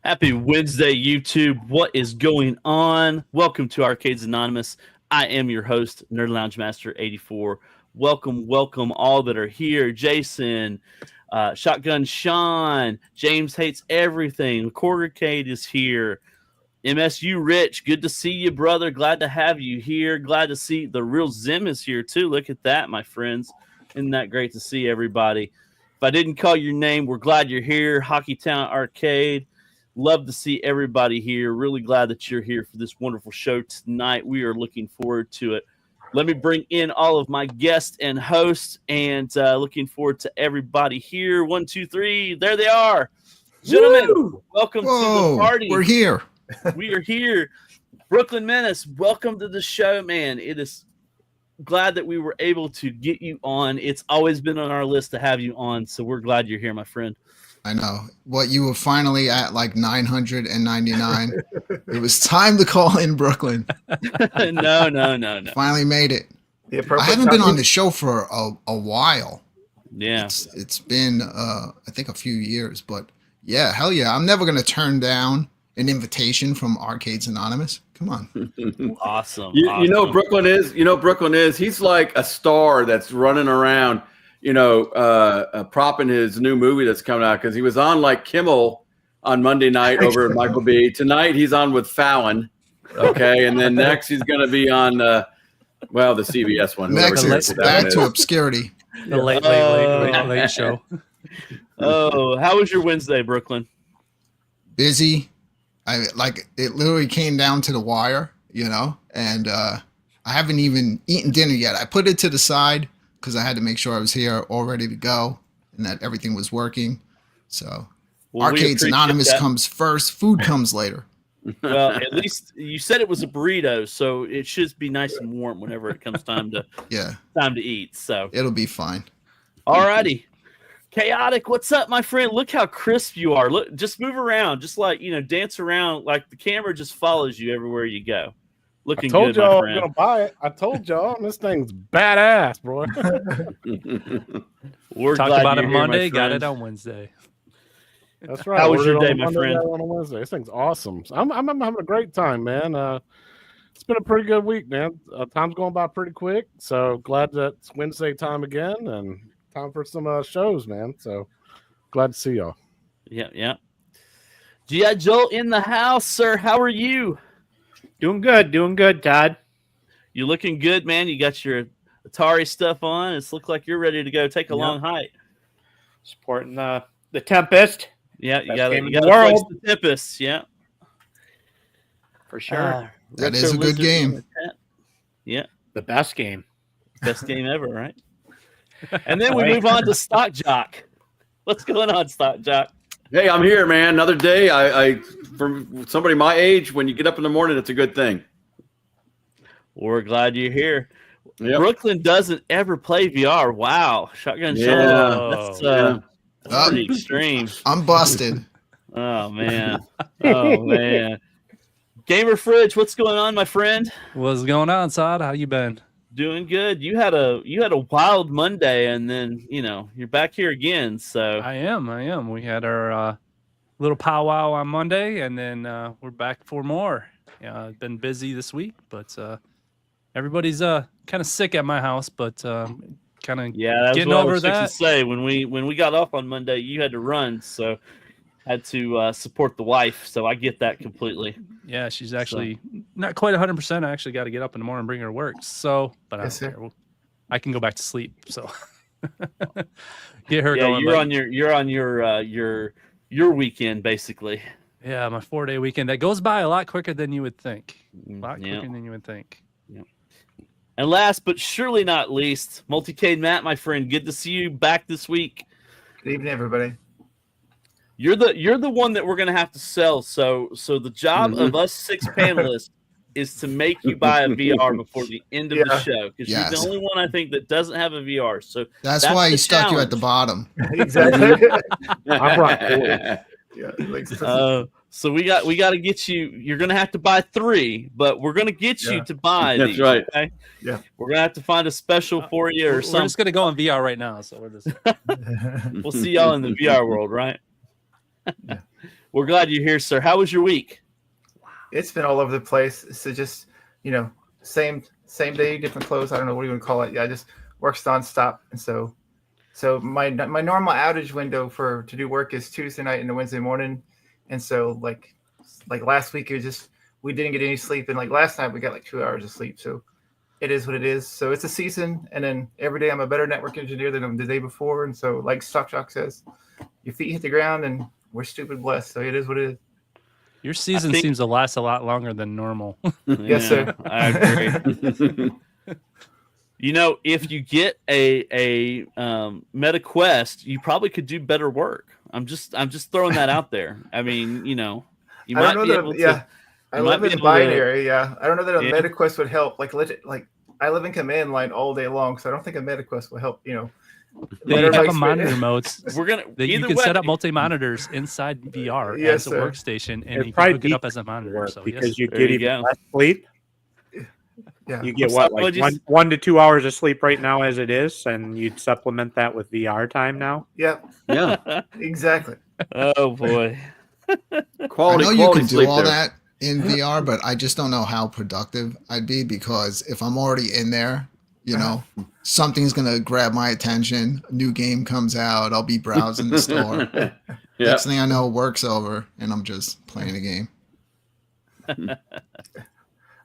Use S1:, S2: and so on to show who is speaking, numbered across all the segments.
S1: Happy Wednesday, YouTube. What is going on? Welcome to Arcades Anonymous. I am your host, Nerd Lounge Master 84. Welcome all that are here. Jason, Shotgun Sean, James Hates Everything, Quartercade is here. MSU Rich, good to see you, brother. Glad to have you here. Glad to see the real Zim is here, too. Look at that, my friends. Isn't that great to see everybody? If I didn't call your name, we're glad you're here. Hockey Town Arcade. Love to see everybody here. Really glad that you're here for this wonderful show tonight. We are looking forward to it. Let me bring in all of my guests and hosts, and looking forward to everybody here. 1, 2, 3. There they are. Gentlemen, welcome to the party.
S2: We're here.
S1: We are here. Brooklyn Menace, welcome to the show, man. It is glad that we were able to get you on. It's always been on our list to have you on, so we're glad you're here, my friend.
S2: I know. What, you were finally at like 999. It was time to call in Brooklyn.
S1: No.
S2: Finally made it. I haven't been on the show for a while.
S1: Yeah.
S2: It's been, I think, a few years. But yeah, hell yeah. I'm never going to turn down an invitation from Arcades Anonymous. Come on.
S1: Awesome.
S3: You know Brooklyn is. He's like a star that's running around, propping his new movie that's coming out, because he was on like Kimmel on Monday night over at Michael B. Tonight he's on with Fallon, okay, and then next he's going to be on the CBS one.
S2: Next, it's back to obscurity.
S4: The late show.
S1: Oh, how was your Wednesday, Brooklyn?
S2: Busy. It literally came down to the wire, and I haven't even eaten dinner yet. I put it to the side because I had to make sure I was here all ready to go and that everything was working. So Arcades Anonymous comes first, food comes later.
S1: Well, at least you said it was a burrito, so it should be nice and warm whenever it comes time to eat. So
S2: it'll be fine.
S1: All righty. Chaotic, what's up, my friend? Look how crisp you are. Look, just move around, just like, dance around, like the camera just follows you everywhere you go. Looking good, my friend.
S4: I told y'all I'm gonna buy it. I told y'all this thing's badass, bro.
S1: We're
S4: talked
S1: glad
S4: about
S1: you're
S4: it
S1: here,
S4: Monday,
S1: my
S4: got
S1: friend.
S4: it on Wednesday. That's right.
S1: How was your day, my friend?
S4: On a Wednesday. This thing's awesome. I'm having a great time, man. It's been a pretty good week, man. Time's going by pretty quick. So glad that it's Wednesday time again and time for some shows, man. So glad to see y'all.
S1: Yeah. G.I. Joel in the house, sir. How are you?
S5: Doing good, Todd.
S1: You looking good, man. You got your Atari stuff on. It's look like you're ready to go take a long hike.
S5: Supporting the Tempest.
S1: Yeah, you got to the Tempest. Yeah,
S5: for sure.
S2: That is a good game.
S1: Yeah,
S5: the best game
S1: ever, right? And then we move on to Stock Jock. What's going on, Stock Jock?
S3: Hey, I'm here, man. Another day. I for somebody my age, when you get up in the morning, it's a good thing.
S1: We're glad you're here.
S3: Yep.
S1: Brooklyn doesn't ever play VR. Wow, Shotgun Sean. That's pretty extreme.
S2: I'm busted.
S1: Oh man. Gamer Fridge, what's going on, my friend?
S4: What's going on, Sod? How you been?
S1: Doing good. You had a wild Monday, and then you're back here again. So
S4: I am. We had our little powwow on Monday, and then we're back for more. I've been busy this week, but everybody's kind of sick at my house, but kind of getting over that.
S1: To say when we got off on Monday, you had to run, so had to support the wife. So I get that completely.
S4: Yeah, she's actually not quite 100%. I actually got to get up in the morning and bring her to work. So, but I don't care. I can go back to sleep. So get her going.
S1: You're on your weekend basically.
S4: Yeah, my 4-day weekend that goes by a lot quicker than you would think. Yeah.
S1: And last but surely not least, Multicade Matt, my friend, good to see you back this week.
S6: Good evening, everybody.
S1: You're the one that we're gonna have to sell. So the job of us 6 panelists is to make you buy a VR before the end of the show, because you're the only one I think that doesn't have a VR. So
S2: that's why he stuck you at the bottom.
S6: Exactly.
S4: I'm right.
S1: So we got to get you. You're gonna have to buy 3, but we're gonna get you to buy.
S3: That's
S1: these,
S3: right.
S1: Okay?
S6: Yeah.
S1: We're gonna have to find a special for you or something.
S4: We're just gonna go on VR right now. So we're just.
S1: We'll see y'all in the VR world, right? We're glad you're here, sir. How was your week?
S6: It's been all over the place. So just, same day, different clothes. I don't know what you want to call it. Yeah, I just works nonstop. And so my normal outage window to do work is Tuesday night and a Wednesday morning. And so like last week, we didn't get any sleep. And like last night we got like 2 hours of sleep. So it is what it is. So it's a season. And then every day I'm a better network engineer than the day before. And so like Stock Jock says, your feet hit the ground and we're stupid blessed. So it is what it is.
S4: Your season seems to last a lot longer than normal.
S6: Yes, sir.
S1: I agree. If you get a MetaQuest, you probably could do better work. I'm just throwing that out there. I mean, you might be able to.
S6: I live in binary. Yeah, I don't know that a MetaQuest would help. Like I live in command line all day long, so I don't think a MetaQuest will help.
S4: They have a monitor modes. You can
S1: way.
S4: set up multi-monitors inside VR as a workstation, and you can hook it up as a monitor. So
S5: because you get even less sleep.
S6: Yeah.
S5: You get what, like 1 to 2 hours of sleep right now as it is, and you'd supplement that with VR time now?
S6: Yeah.
S3: Yeah.
S6: Exactly.
S1: Oh boy.
S2: I know you can do all that in VR, but I just don't know how productive I'd be, because if I'm already in there, something's going to grab my attention. A new game comes out. I'll be browsing the store. Next thing I know, work's over and I'm just playing a game.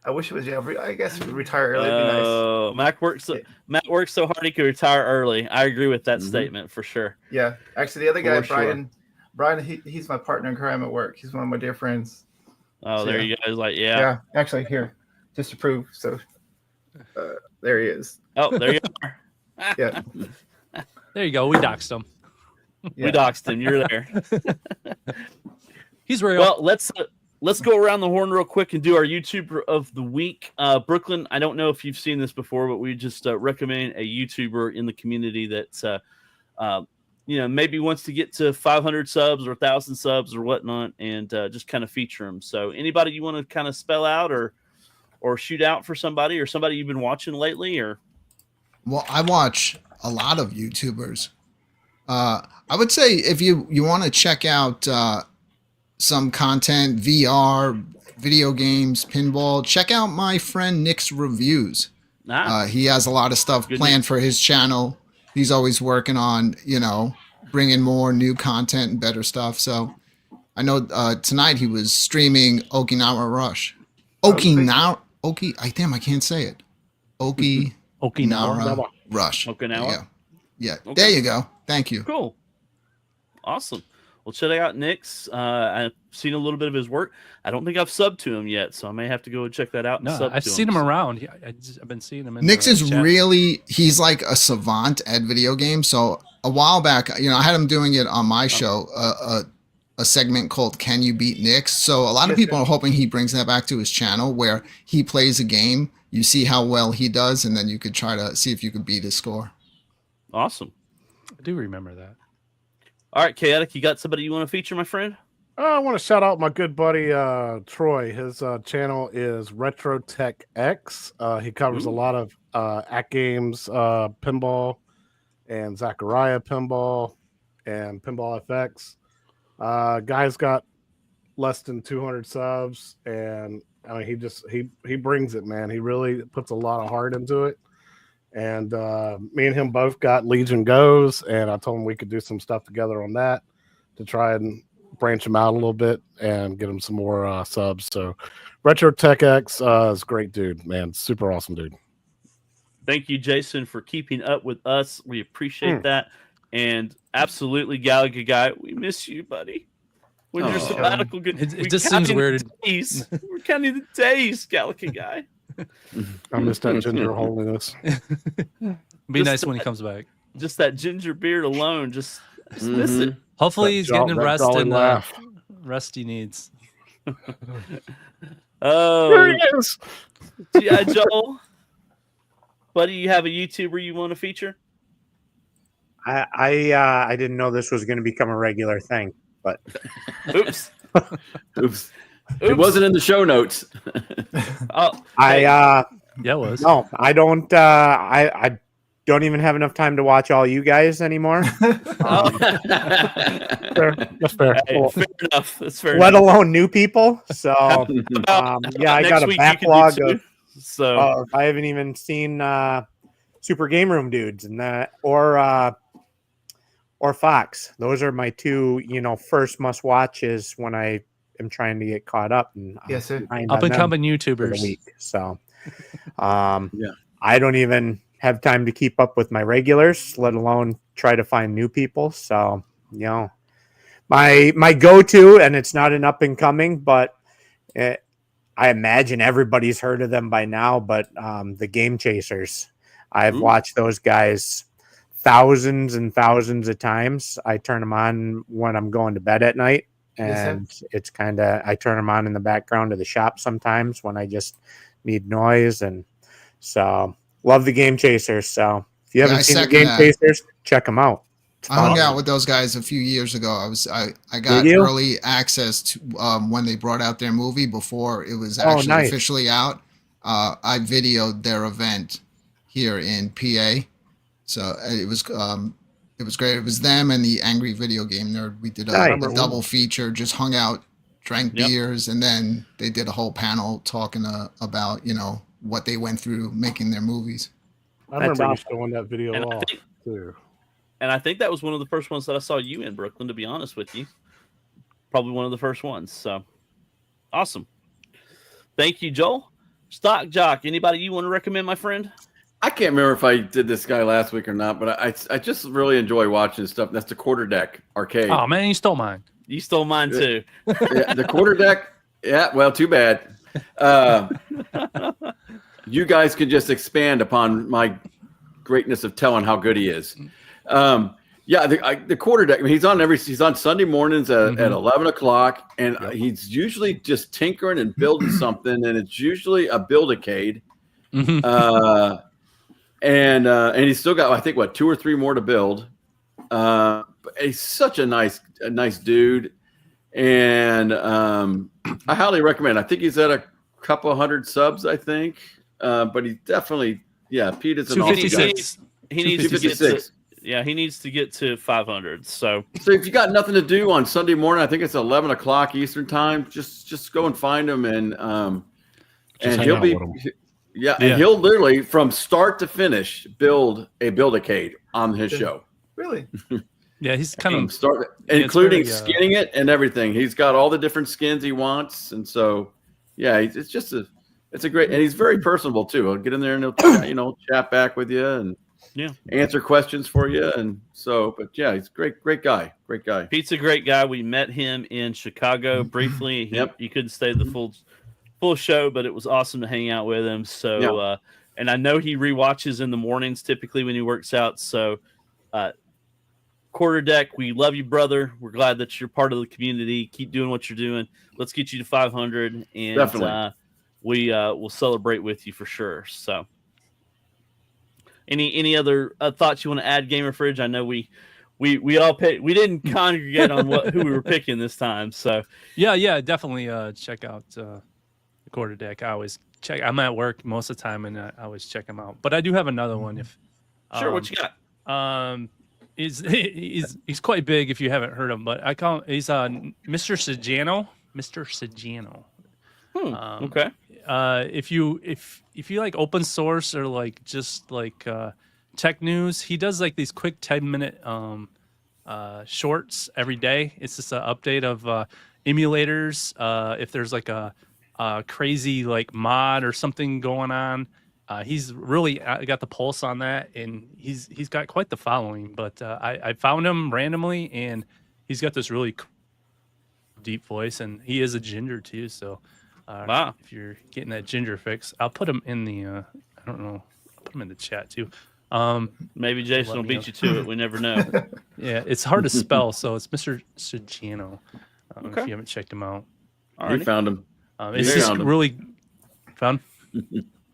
S6: I wish it was, I guess retire early would be nice.
S1: Oh, Matt works so hard he could retire early. I agree with that statement for sure.
S6: Yeah. Actually, the other guy, Brian, he's my partner in crime at work. He's one of my dear friends.
S1: Oh, there you go. Like,
S6: Yeah. Actually, here, just to prove. So there he is.
S1: Oh, there you are.
S6: Yeah.
S4: there you go. We doxed him.
S1: We doxed him. You're there.
S4: He's real.
S1: Well, let's go around the horn real quick and do our YouTuber of the week. Brooklyn, I don't know if you've seen this before, but we just recommend a YouTuber in the community that maybe wants to get to 500 subs or 1,000 subs or whatnot, and just kind of feature them. So anybody you want to kind of spell out or shoot out for somebody, or somebody you've been watching lately? Or
S2: Well, I watch a lot of YouTubers. I would say if you want to check out some content, VR, video games, pinball, check out my friend Nick's Reviews. He has a lot of stuff planned for his channel. He's always working on, bringing more new content and better stuff. So I know tonight he was streaming Okinawa Rush. I can't say it. Okinawa Rush.
S1: Okinawa?
S2: Yeah.
S1: Okay.
S2: There you go. Thank you.
S1: Cool. Awesome. Well, check out Nick's. I've seen a little bit of his work. I don't think I've subbed to him yet, so I may have to go check that out. And sub
S4: I've
S1: to
S4: seen
S1: him
S4: around. I've been seeing him.
S2: Nick's is really, he's like a savant at video games. So a while back, I had him doing it on my show, a segment called Can You Beat Nick's? So a lot of people are hoping he brings that back to his channel, where he plays a game, you see how well he does, and then you could try to see if you could beat his score.
S1: Awesome.
S4: I do remember that.
S1: All right, Chaotic, you got somebody you want to feature, my friend?
S7: I want to shout out my good buddy Troy. His channel is Retro Tech X. He covers a lot of Act Games, pinball, and Zachariah pinball, and Pinball FX. Guy's got less than 200 subs, and I mean he brings it, man. He really puts a lot of heart into it. And me and him both got Legion Goes, and I told him we could do some stuff together on that to try and branch him out a little bit and get him some more subs. So Retro Tech X is a great dude, man. Super awesome dude.
S1: Thank you, Jason, for keeping up with us. We appreciate that. And absolutely, Galaga Guy, we miss you, buddy. When your sabbatical
S4: it just seems weird.
S1: We're counting the days, Galaga Guy.
S7: I miss that ginger holiness.
S4: Be nice when he comes back.
S1: Just that ginger beard alone, just miss it.
S4: Hopefully he's getting the rest and rest he needs.
S1: There
S7: he is.
S1: Yeah, Joel, buddy, you have a YouTuber you want to feature?
S5: I didn't know this was going to become a regular thing, but
S1: Oops.
S3: It wasn't in the show notes.
S1: Oh,
S4: yeah, it was.
S5: No, I don't. don't even have enough time to watch all you guys anymore.
S7: Fair. That's fair.
S1: Hey,
S7: Well,
S1: fair enough. That's fair
S5: let
S1: enough.
S5: alone new people. So yeah, I got a backlog of.
S1: So
S5: I haven't even seen Super Game Room dudes and that, or Fox. Those are my two, first must watches when I am trying to get caught up. And
S6: Yes, sir.
S4: Up and coming
S5: for the
S4: YouTubers.
S5: week. So,
S3: Yeah.
S5: I don't even have time to keep up with my regulars, let alone try to find new people. So, my go-to, and it's not an up and coming, but I imagine everybody's heard of them by now, but the Game Chasers. I've watched those guys thousands and thousands of times. I turn them on when I'm going to bed at night, and it's kind of, I turn them on in the background of the shop sometimes when I just need noise. And so love the Game Chasers. So if you haven't seen the Game Chasers, check them out.
S2: I hung out with those guys a few years ago. I got early access to when they brought out their movie before it was actually officially out. I videoed their event here in PA, so it was great. It was them and the Angry Video Game Nerd. We did a double feature. Just hung out, drank beers, and then they did a whole panel talking about what they went through making their movies.
S7: I remember you showing that video off too.
S1: And I think that was one of the first ones that I saw you in, Brooklyn, to be honest with you. Probably one of the first ones. So awesome. Thank you, Joel. Stock Jock, anybody you want to recommend, my friend?
S3: I can't remember if I did this guy last week or not, but I just really enjoy watching stuff. That's the Quarter Deck Arcade.
S4: Oh, man, you stole mine.
S1: You stole mine, too.
S3: Yeah, the Quarter Deck. Yeah, well, too bad. You guys can just expand upon my greatness of telling how good he is. The Quarter Deck. I mean, he's on Sunday mornings at 11 o'clock, and he's usually just tinkering and building something, and it's usually a build-a-cade. And he's still got, I think, 2 or 3 more to build. But he's such a nice dude, and I highly recommend. I think he's at a couple hundred subs, I think, but he definitely, Pete is an awesome guy.
S1: He needs to get to, he needs to get to 500. So
S3: if you got nothing to do on Sunday morning, I think it's 11 o'clock Eastern time. Just go and find him, and he'll be. And he'll literally, from start to finish, build a build-a-cade on his show.
S6: Really?
S4: Yeah, he's kind of
S3: including skinning it and everything. He's got all the different skins he wants, and so it's a great, and he's very personable too. He'll get in there and he'll chat back with you and answer questions for you, and so. But he's a great guy.
S1: Pete's a great guy. We met him in Chicago briefly. He couldn't stay the full show, but it was awesome to hang out with him. So, and I know he rewatches in the mornings typically when he works out. So, Quarter Deck, we love you, brother. We're glad that you're part of the community. Keep doing what you're doing. Let's get you to 500, and definitely we'll celebrate with you for sure. So, any other thoughts you want to add, Gamer Fridge? I know we all picked. We didn't congregate on who we were picking this time. So,
S4: definitely check out the Quarter Deck. I always check. I'm at work most of the time, and I always check them out. But I do have another one. If
S1: sure, what you got?
S4: He's quite big if you haven't heard him, but I call him, he's Mr. Sajano. Mr. Sajano.
S1: Okay.
S4: If you like open source or like just like tech news, he does like these quick 10-minute shorts every day. It's just an update of emulators. If there's like a crazy like mod or something going on. He's really got the pulse on that, and he's got quite the following. But I found him randomly, and he's got this really deep voice, and he is a ginger too. So,
S1: wow!
S4: If you're getting that ginger fix, I'll put him in the. I don't know. I'll put him in the chat too.
S1: Maybe Jason will beat you to it. We never know.
S4: Yeah, it's hard to spell, so it's Mr. Sajano. If you haven't checked him out,
S3: you found him.
S4: It's just really found.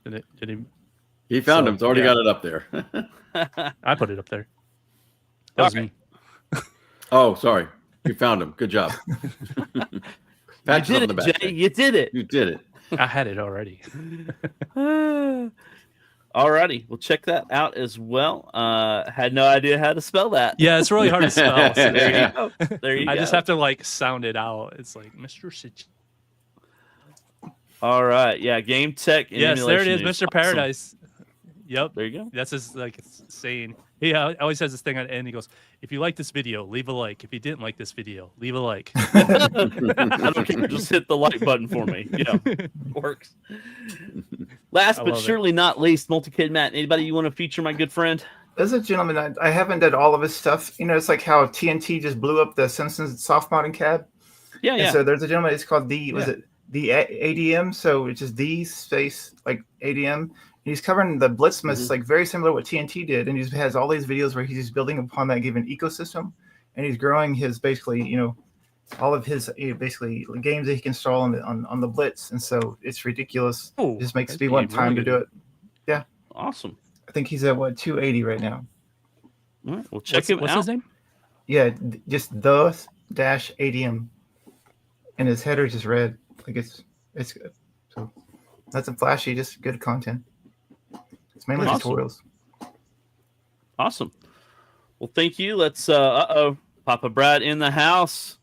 S4: Did he?
S3: He found him. It's already got it up there.
S4: I put it up there. That was me.
S3: Oh, sorry. You found him. Good job.
S1: Pat you did it, Jay. You did it.
S3: You did it.
S4: I had it already.
S1: Alrighty, we'll check that out as well. Had no idea how to spell that.
S4: Yeah, it's really hard to spell. So
S1: There you go. There you
S4: I
S1: go.
S4: just have to like sound it out. It's like Mr. Sitch.
S1: All right, yeah, game tech. And
S4: Yes, there it is,
S1: emulation news.
S4: Mr. Paradise. Yep,
S1: There you go.
S4: that's his like saying. He always has this thing on the end. He goes, "If you like this video, leave a like. If you didn't like this video, leave a like."
S1: I don't care. Just hit the like button for me. Yeah, works. Last
S4: I
S1: but
S4: love it.
S1: surely not least, Multi-Kid Matt. Anybody you want to feature, my good friend?
S6: There's a gentleman I haven't done all of his stuff. You know, it's like how TNT just blew up the Simpsons soft modding cab.
S1: Yeah,
S6: And
S1: yeah.
S6: so there's a gentleman. It's called the ADM. So it's just the space like ADM. He's covering the Blitzmas like very similar to what TNT did, and he has all these videos where he's just building upon that given ecosystem, and he's growing his basically all of his basically games that he can install on the Blitz, and so it's ridiculous.
S4: Oh,
S6: It just makes
S1: that'd
S6: me
S1: be
S6: want time to
S1: really
S6: do it.
S1: Awesome.
S6: I think he's at 280 right now.
S1: All right, we'll check him
S4: What's
S1: out.
S4: his name?
S6: Yeah, just the dash ADM, and his header is just red. Like it's good. So nothing flashy, just good content. It's mainly
S1: Awesome.
S6: tutorials.
S1: Awesome. Well, thank you. Let's Papa Brad in the house.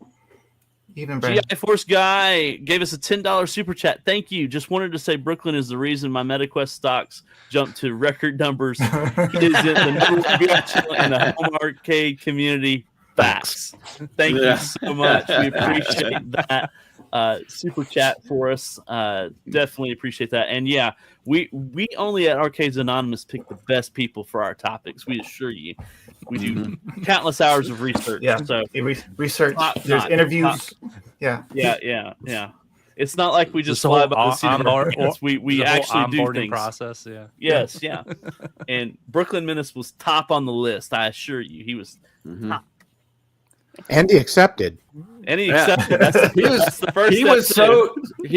S6: Even Brad.
S1: GI Force guy gave us a $10 super chat. Thank you. Just wanted to say Brooklyn is the reason my MetaQuest stocks jumped to record numbers. It is the number one VR channel in the home arcade community. Facts. Thank you so much. We appreciate that super chat for us. Definitely appreciate that. And yeah, we only at Arcades Anonymous pick the best people for our topics. We assure you. We do countless hours of research.
S6: Yeah.
S1: So
S6: Research.
S1: Top
S6: There's
S1: notch.
S6: interviews. Yeah.
S1: Yeah. It's not like we just
S4: the
S1: fly
S4: whole
S1: by the seat of our
S4: onboard-
S1: pants. We
S4: The whole
S1: actually do
S4: onboarding
S1: things.
S4: process. Yeah.
S1: Yes, yeah. And Brooklyn Menace was top on the list. I assure you, he was top.
S5: And he accepted.
S1: And he
S3: Yeah.
S1: accepted. That's the first.
S3: He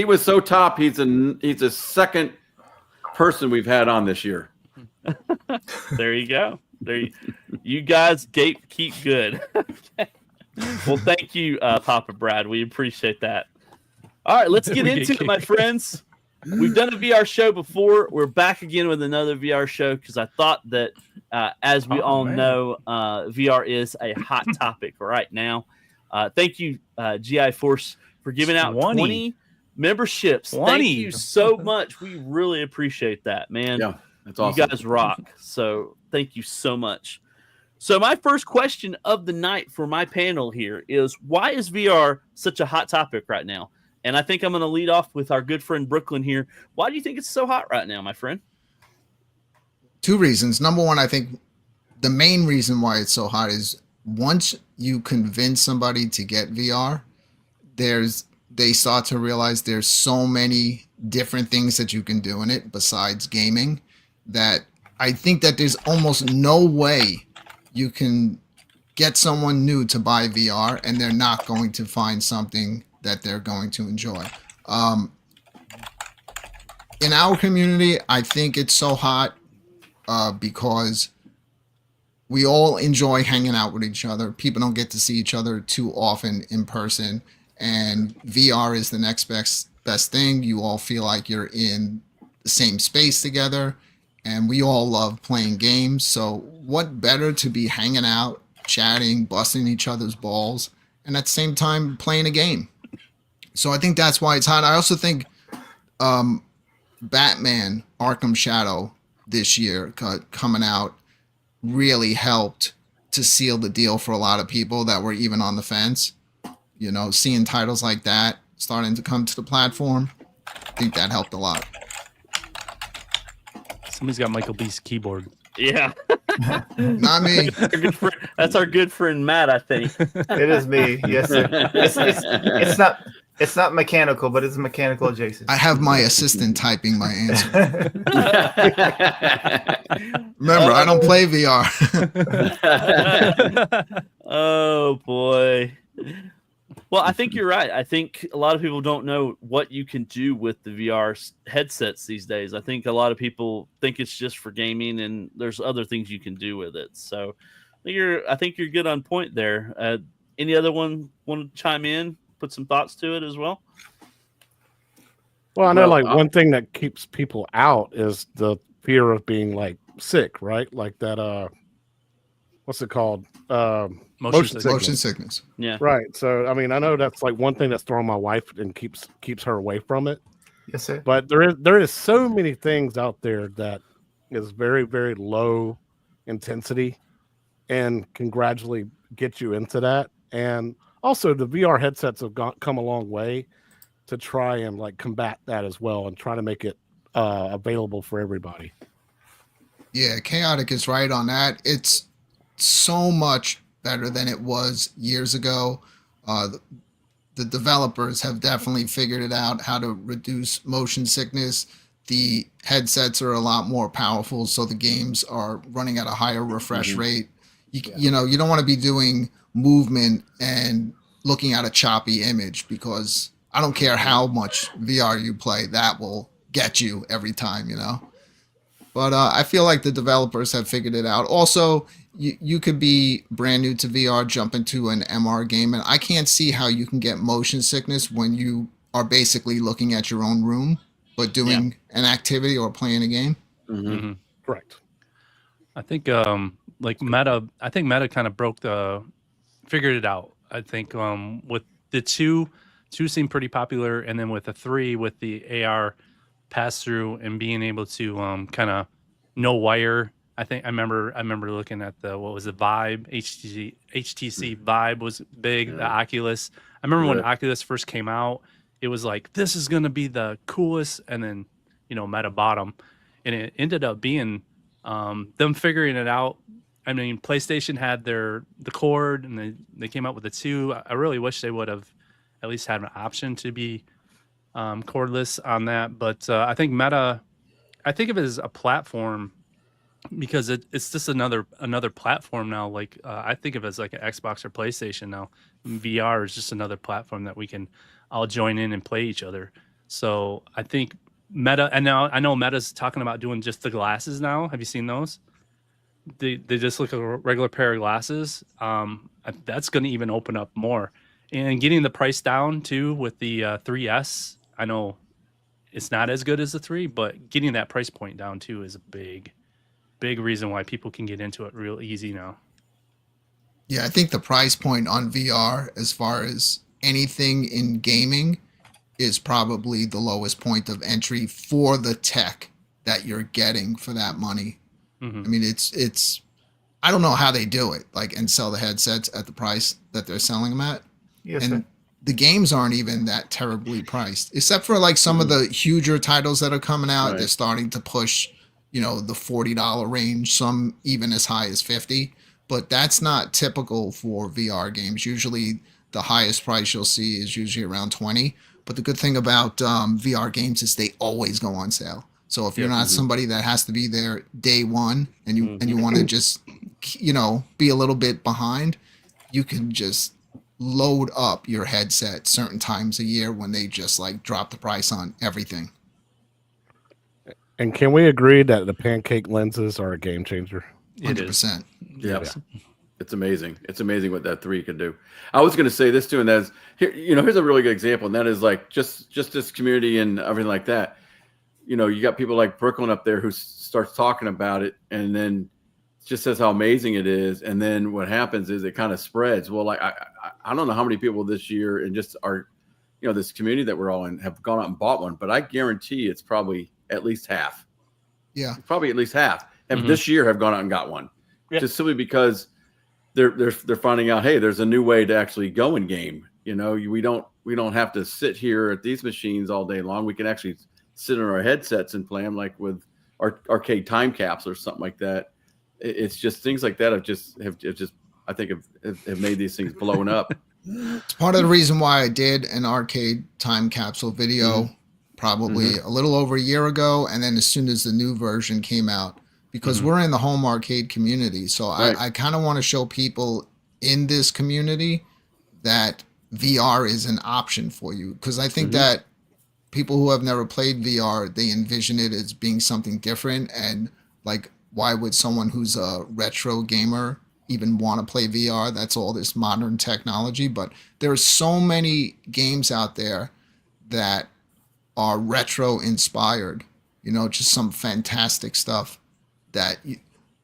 S3: was so top. He's a second person we've had on this year.
S1: There you go. You guys keep good. Okay. Well, thank you, Papa Brad. We appreciate that. All right, let's get
S4: We
S1: into
S4: get
S1: it, my friends. We've done a VR show before. We're back again with another VR show because I thought that, as we all know, VR is a hot topic right now. Thank you, GI Force, for giving out 20 memberships.
S4: 20.
S1: Thank you so much. We really appreciate that, man.
S3: Yeah, that's awesome.
S1: You guys rock. So thank you so much. So my first question of the night for my panel here is, why is VR such a hot topic right now? And I think I'm going to lead off with our good friend Brooklyn here. Why do you think it's so hot right now, my friend?
S2: Two reasons. Number one, I think the main reason why it's so hot is once you convince somebody to get VR, they start to realize there's so many different things that you can do in it besides gaming that I think that there's almost no way you can get someone new to buy VR and they're not going to find something that they're going to enjoy. In our community, I think it's so hot because we all enjoy hanging out with each other. People don't get to see each other too often in person, and VR is the next best thing. You all feel like you're in the same space together, and we all love playing games. So what better to be hanging out, chatting, busting each other's balls, and at the same time playing a game. So I think that's why it's hot. I also think Batman Arkham Shadow this year coming out really helped to seal the deal for a lot of people that were even on the fence. You know, seeing titles like that starting to come to the platform, I think that helped a lot.
S4: Somebody's got Michael B's keyboard.
S1: Yeah.
S2: Not me.
S1: That's our good friend Matt, I think.
S6: It is me. Yes, sir. It's not mechanical, but it's mechanical adjacent.
S2: I have my assistant typing my answer. Remember, I don't play VR.
S1: Oh boy. Well, I think you're right. I think a lot of people don't know what you can do with the VR headsets these days. I think a lot of people think it's just for gaming, and there's other things you can do with it. So, I think you're good on point there. Any other one want to chime in, put some thoughts to it as well?
S7: Well, I know one thing that keeps people out is the fear of being like sick, right? Like that. What's it called? Motion sickness.
S2: Motion sickness.
S1: Yeah.
S7: Right. So I mean, I know that's like one thing that's throwing my wife and keeps her away from it.
S6: Yes, sir.
S7: But there is so many things out there that is very, very low intensity and can gradually get you into that. And also the VR headsets have come a long way to try and like combat that as well and try to make it available for everybody.
S2: Yeah, Chaotic is right on that. It's so much better than it was years ago. The developers have definitely figured it out how to reduce motion sickness. The headsets are a lot more powerful, so the games are running at a higher refresh rate. You know, you don't want to be doing movement and looking at a choppy image, because I don't care how much VR you play, that will get you every time, you know. But I feel like the developers have figured it out. Also, you could be brand new to VR, jump into an MR game, and I can't see how you can get motion sickness when you are basically looking at your own room, but doing an activity or playing a game.
S7: Correct.
S4: I think Meta kind of figured it out. I think with the two seem pretty popular, and then with the 3, with the AR pass through and being able to kind of no wire. I remember looking at the Vibe, HTC Vibe was big. The Oculus. I remember when Oculus first came out, it was like, this is gonna be the coolest, and then Meta bought them, and it ended up being them figuring it out. I mean, PlayStation had the cord, and they came out with the 2. I really wish they would have at least had an option to be cordless on that. But I think Meta, I think of it as a platform, because it's just another platform now. Like I think of it as like an Xbox or PlayStation now. VR is just another platform that we can all join in and play each other. So I think Meta, and now I know Meta's talking about doing just the glasses now. Have you seen those? They just look like a regular pair of glasses. That's going to even open up more, and getting the price down too with the 3S. I know it's not as good as the 3, but getting that price point down too is a big reason why people can get into it real easy now.
S2: Yeah, I think the price point on VR, as far as anything in gaming, is probably the lowest point of entry for the tech that you're getting for that money. I mean, it's I don't know how they do it, like, and sell the headsets at the price that they're selling them at.
S6: Yes,
S2: And
S6: sir.
S2: the games aren't even that terribly priced, except for like some of the huger titles that are coming out.
S3: Right.
S2: They're starting to push, the $40 range, some even as high as 50. But that's not typical for VR games. Usually the highest price you'll see is usually around 20. But the good thing about VR games is they always go on sale. So if you're not somebody that has to be there day one, and you want to just, be a little bit behind, you can just load up your headset certain times a year when they just like drop the price on everything.
S7: And can we agree that the pancake lenses are a game changer?
S2: 100%.
S3: Yeah. It's amazing. It's amazing what that 3 could do. I was going to say this too, and that's here. Here's a really good example, and that is like just this community and everything like that. You got people like Brooklyn up there who starts talking about it, and then just says how amazing it is, and then what happens is it kind of spreads. Well, like I don't know how many people this year and just our, this community that we're all in have gone out and bought one, but I guarantee it's probably at least half.
S2: Yeah,
S3: probably at least half this year have gone out and got one, just simply because they're finding out, hey, there's a new way to actually go in game. We don't have to sit here at these machines all day long. We can actually sit in our headsets and play them, like with our arcade time capsule or something like that. It's just things like that have just I think have made these things blowing up.
S2: It's part of the reason why I did an arcade time capsule video probably a little over a year ago, and then as soon as the new version came out, because we're in the home arcade community. So I kind of want to show people in this community that VR is an option for you, because I think that people who have never played VR, they envision it as being something different, and like, why would someone who's a retro gamer even want to play VR? That's all this modern technology. But there are so many games out there that are retro inspired, just some fantastic stuff that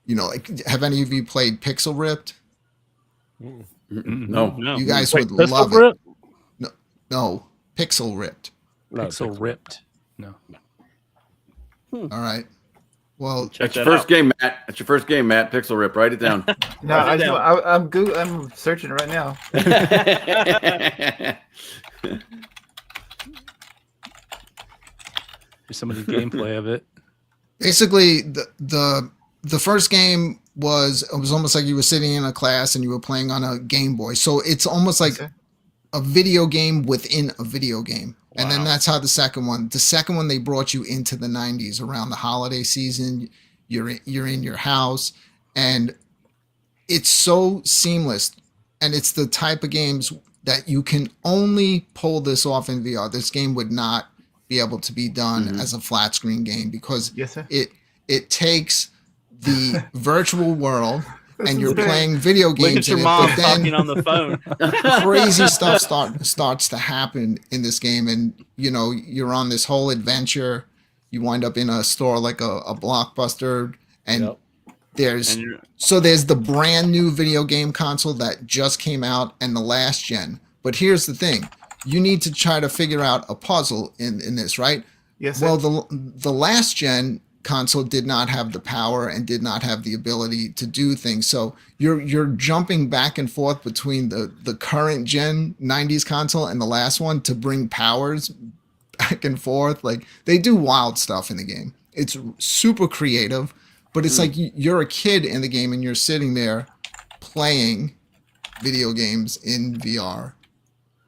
S2: like, have any of you played Pixel Ripped?
S3: No.
S2: You guys
S7: Wait,
S2: would
S7: Pistol
S2: love
S7: Grip?
S2: it. No, Pixel Ripped.
S7: No,
S4: Pixel ripped. No.
S2: All right. Well,
S1: Check
S3: That's your
S1: that
S3: first
S1: out.
S3: game, Matt. That's your first game, Matt. Pixel Rip. Write it down.
S6: No,
S1: Write it
S6: I'm searching right now.
S4: There's some of the gameplay of it.
S2: basically, the first game was almost like you were sitting in a class and you were playing on a Game Boy. So it's almost like
S6: Okay.
S2: a video game within a video game. And then
S1: Wow.
S2: that's how the second one they brought you into the 90s around the holiday season. You're in your house, and it's so seamless, and it's the type of games that you can only pull this off in VR. This game would not be able to be done as a flat screen game because
S6: Yes, sir.
S2: it takes the virtual world
S6: This
S2: and
S6: is
S2: you're
S6: great.
S2: playing video
S1: Look
S2: games
S1: at your
S2: in it,
S1: mom
S2: but then
S1: talking on the phone.
S2: crazy stuff starts to happen in this game, and you're on this whole adventure. You wind up in a store like a Blockbuster, and
S7: Yep.
S2: there's
S1: And you're-
S2: there's the brand new video game console that just came out and the last gen. But here's the thing: you need to try to figure out a puzzle in this, right?
S6: Yes, sir.
S2: Well, the last gen console did not have the power and did not have the ability to do things. So you're jumping back and forth between the current gen 90s console and the last one to bring powers back and forth. Like, they do wild stuff in the game. It's super creative, but it's like you're a kid in the game and you're sitting there playing video games in VR.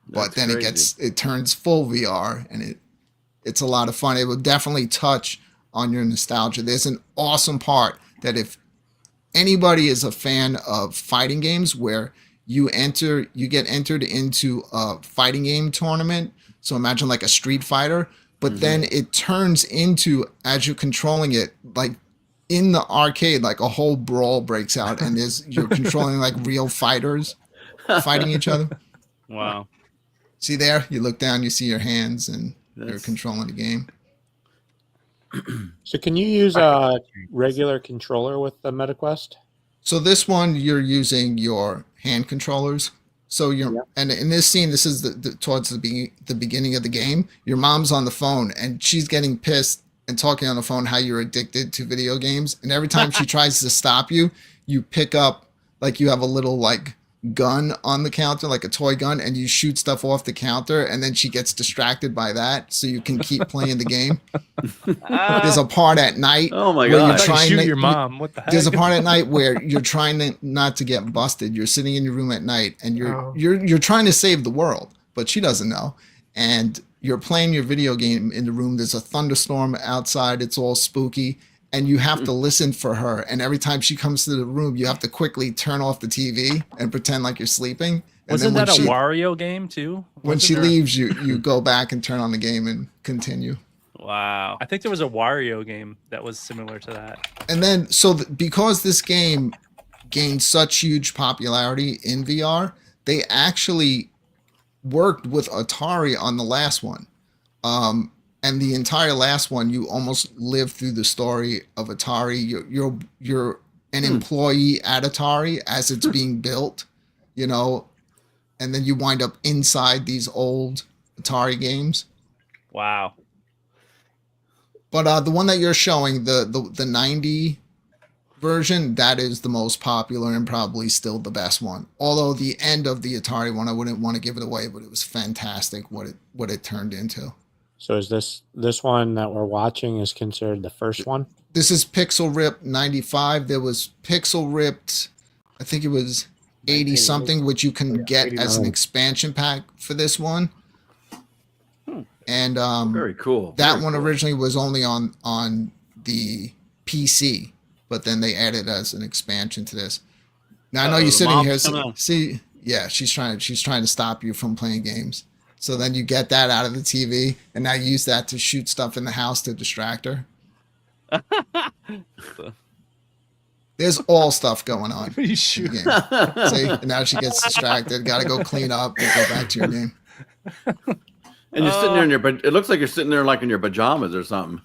S2: But
S3: That's
S2: then
S3: crazy.
S2: it turns full VR, and it's a lot of fun. It will definitely touch on your nostalgia. There's an awesome part that if anybody is a fan of fighting games where you get entered into a fighting game tournament. So imagine like a Street Fighter, but then it turns into, as you're controlling it, like in the arcade, like a whole brawl breaks out, and you're controlling like real fighters fighting each other.
S1: wow.
S2: See there? You look down, you see your hands, and you're
S3: That's-
S2: controlling the game.
S5: So can you use a regular controller with the MetaQuest?
S2: So this one, you're using your hand controllers. So and in this scene, this is towards the beginning of the game. Your mom's on the phone and she's getting pissed and talking on the phone how you're addicted to video games. And every time she tries to stop you, you pick up, like, you have a little like gun on the counter, like a toy gun, and you shoot stuff off the counter, and then she gets distracted by that, so you can keep playing the game. There's a part at night.
S3: Oh my
S2: where
S3: god.
S2: you're
S4: Trying to
S2: trying
S4: shoot
S2: to-
S4: your mom. What the heck?
S2: There's a part at night where you're trying not to get busted. You're sitting in your room at night, and you're trying to save the world, but she doesn't know. And you're playing your video game in the room. There's a thunderstorm outside. It's all spooky, and you have to listen for her. And every time she comes to the room, you have to quickly turn off the TV and pretend like you're sleeping. And
S4: Wasn't
S2: then
S4: that
S2: when
S4: a
S2: she-
S4: Wario game too?
S2: When
S4: Wasn't
S2: she
S4: there-
S2: leaves, you go back and turn on the game and continue.
S1: Wow.
S4: I think there was a Wario game that was similar to that.
S2: And then, because this game gained such huge popularity in VR, they actually worked with Atari on the last one. And the entire last one, you almost live through the story of Atari. You're an employee at Atari as it's being built, and then you wind up inside these old Atari games.
S1: Wow.
S2: But the one that you're showing, the 90 version, that is the most popular and probably still the best one. Although the end of the Atari one, I wouldn't want to give it away, but it was fantastic what it turned into.
S5: So is this one that we're watching is considered the first one?
S2: This is Pixel Ripped 95. There was Pixel Ripped, I think it was 80 something, which you can get as an
S5: 89.
S2: expansion pack for this one. And
S3: Very cool.
S2: that
S3: Very
S2: one
S3: cool.
S2: originally was only on the PC, but then they added as an expansion to this. Now I know
S1: Uh-oh,
S2: you're
S1: the
S2: sitting
S1: mom's
S2: here.
S1: coming on.
S2: See, yeah, she's trying to stop you from playing games. So then you get that out of the TV, and now use that to shoot stuff in the house to distract her. There's all stuff going on.
S4: What are you
S2: in the
S4: shooting?
S2: game. See, and now she gets distracted. Got to go clean up and go back to your game.
S3: And you're sitting there in your, but it looks like you're sitting there like in your pajamas or something.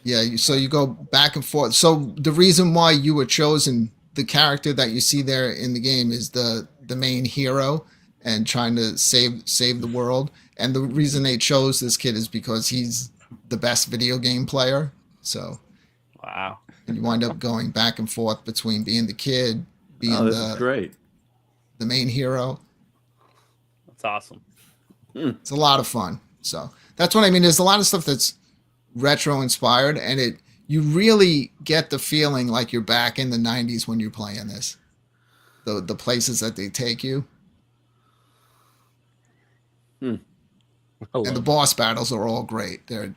S2: Yeah, so you go back and forth. So the reason why you were chosen, the character that you see there in the game is the main hero and trying to save the world. And the reason they chose this kid is because he's the best video game player. So
S1: Wow.
S2: and you wind up going back and forth between being the kid, being
S3: This is great.
S2: the main hero.
S1: That's awesome.
S2: It's a lot of fun. So that's what I mean. There's a lot of stuff that's retro inspired, and you really get the feeling like you're back in the 90s when you're playing this. The places that they take you. And the boss battles are all great. They're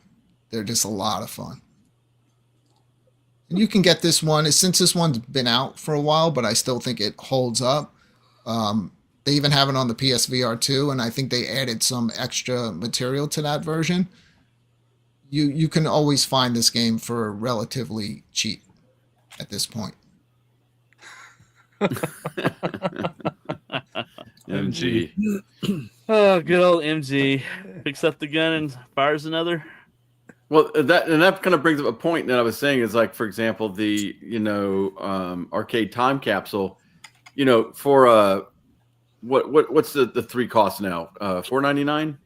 S2: just a lot of fun. And you can get this one, since this one's been out for a while, but I still think it holds up. They even have it on the PSVR 2, and I think they added some extra material to that version. You can always find this game for relatively cheap at this point.
S3: MG.
S1: Oh, good old MG picks up the gun and fires another.
S3: Well, that kind of brings up a point that I was saying is like, for example, the arcade time capsule, for what's the 3 costs now? $4.99?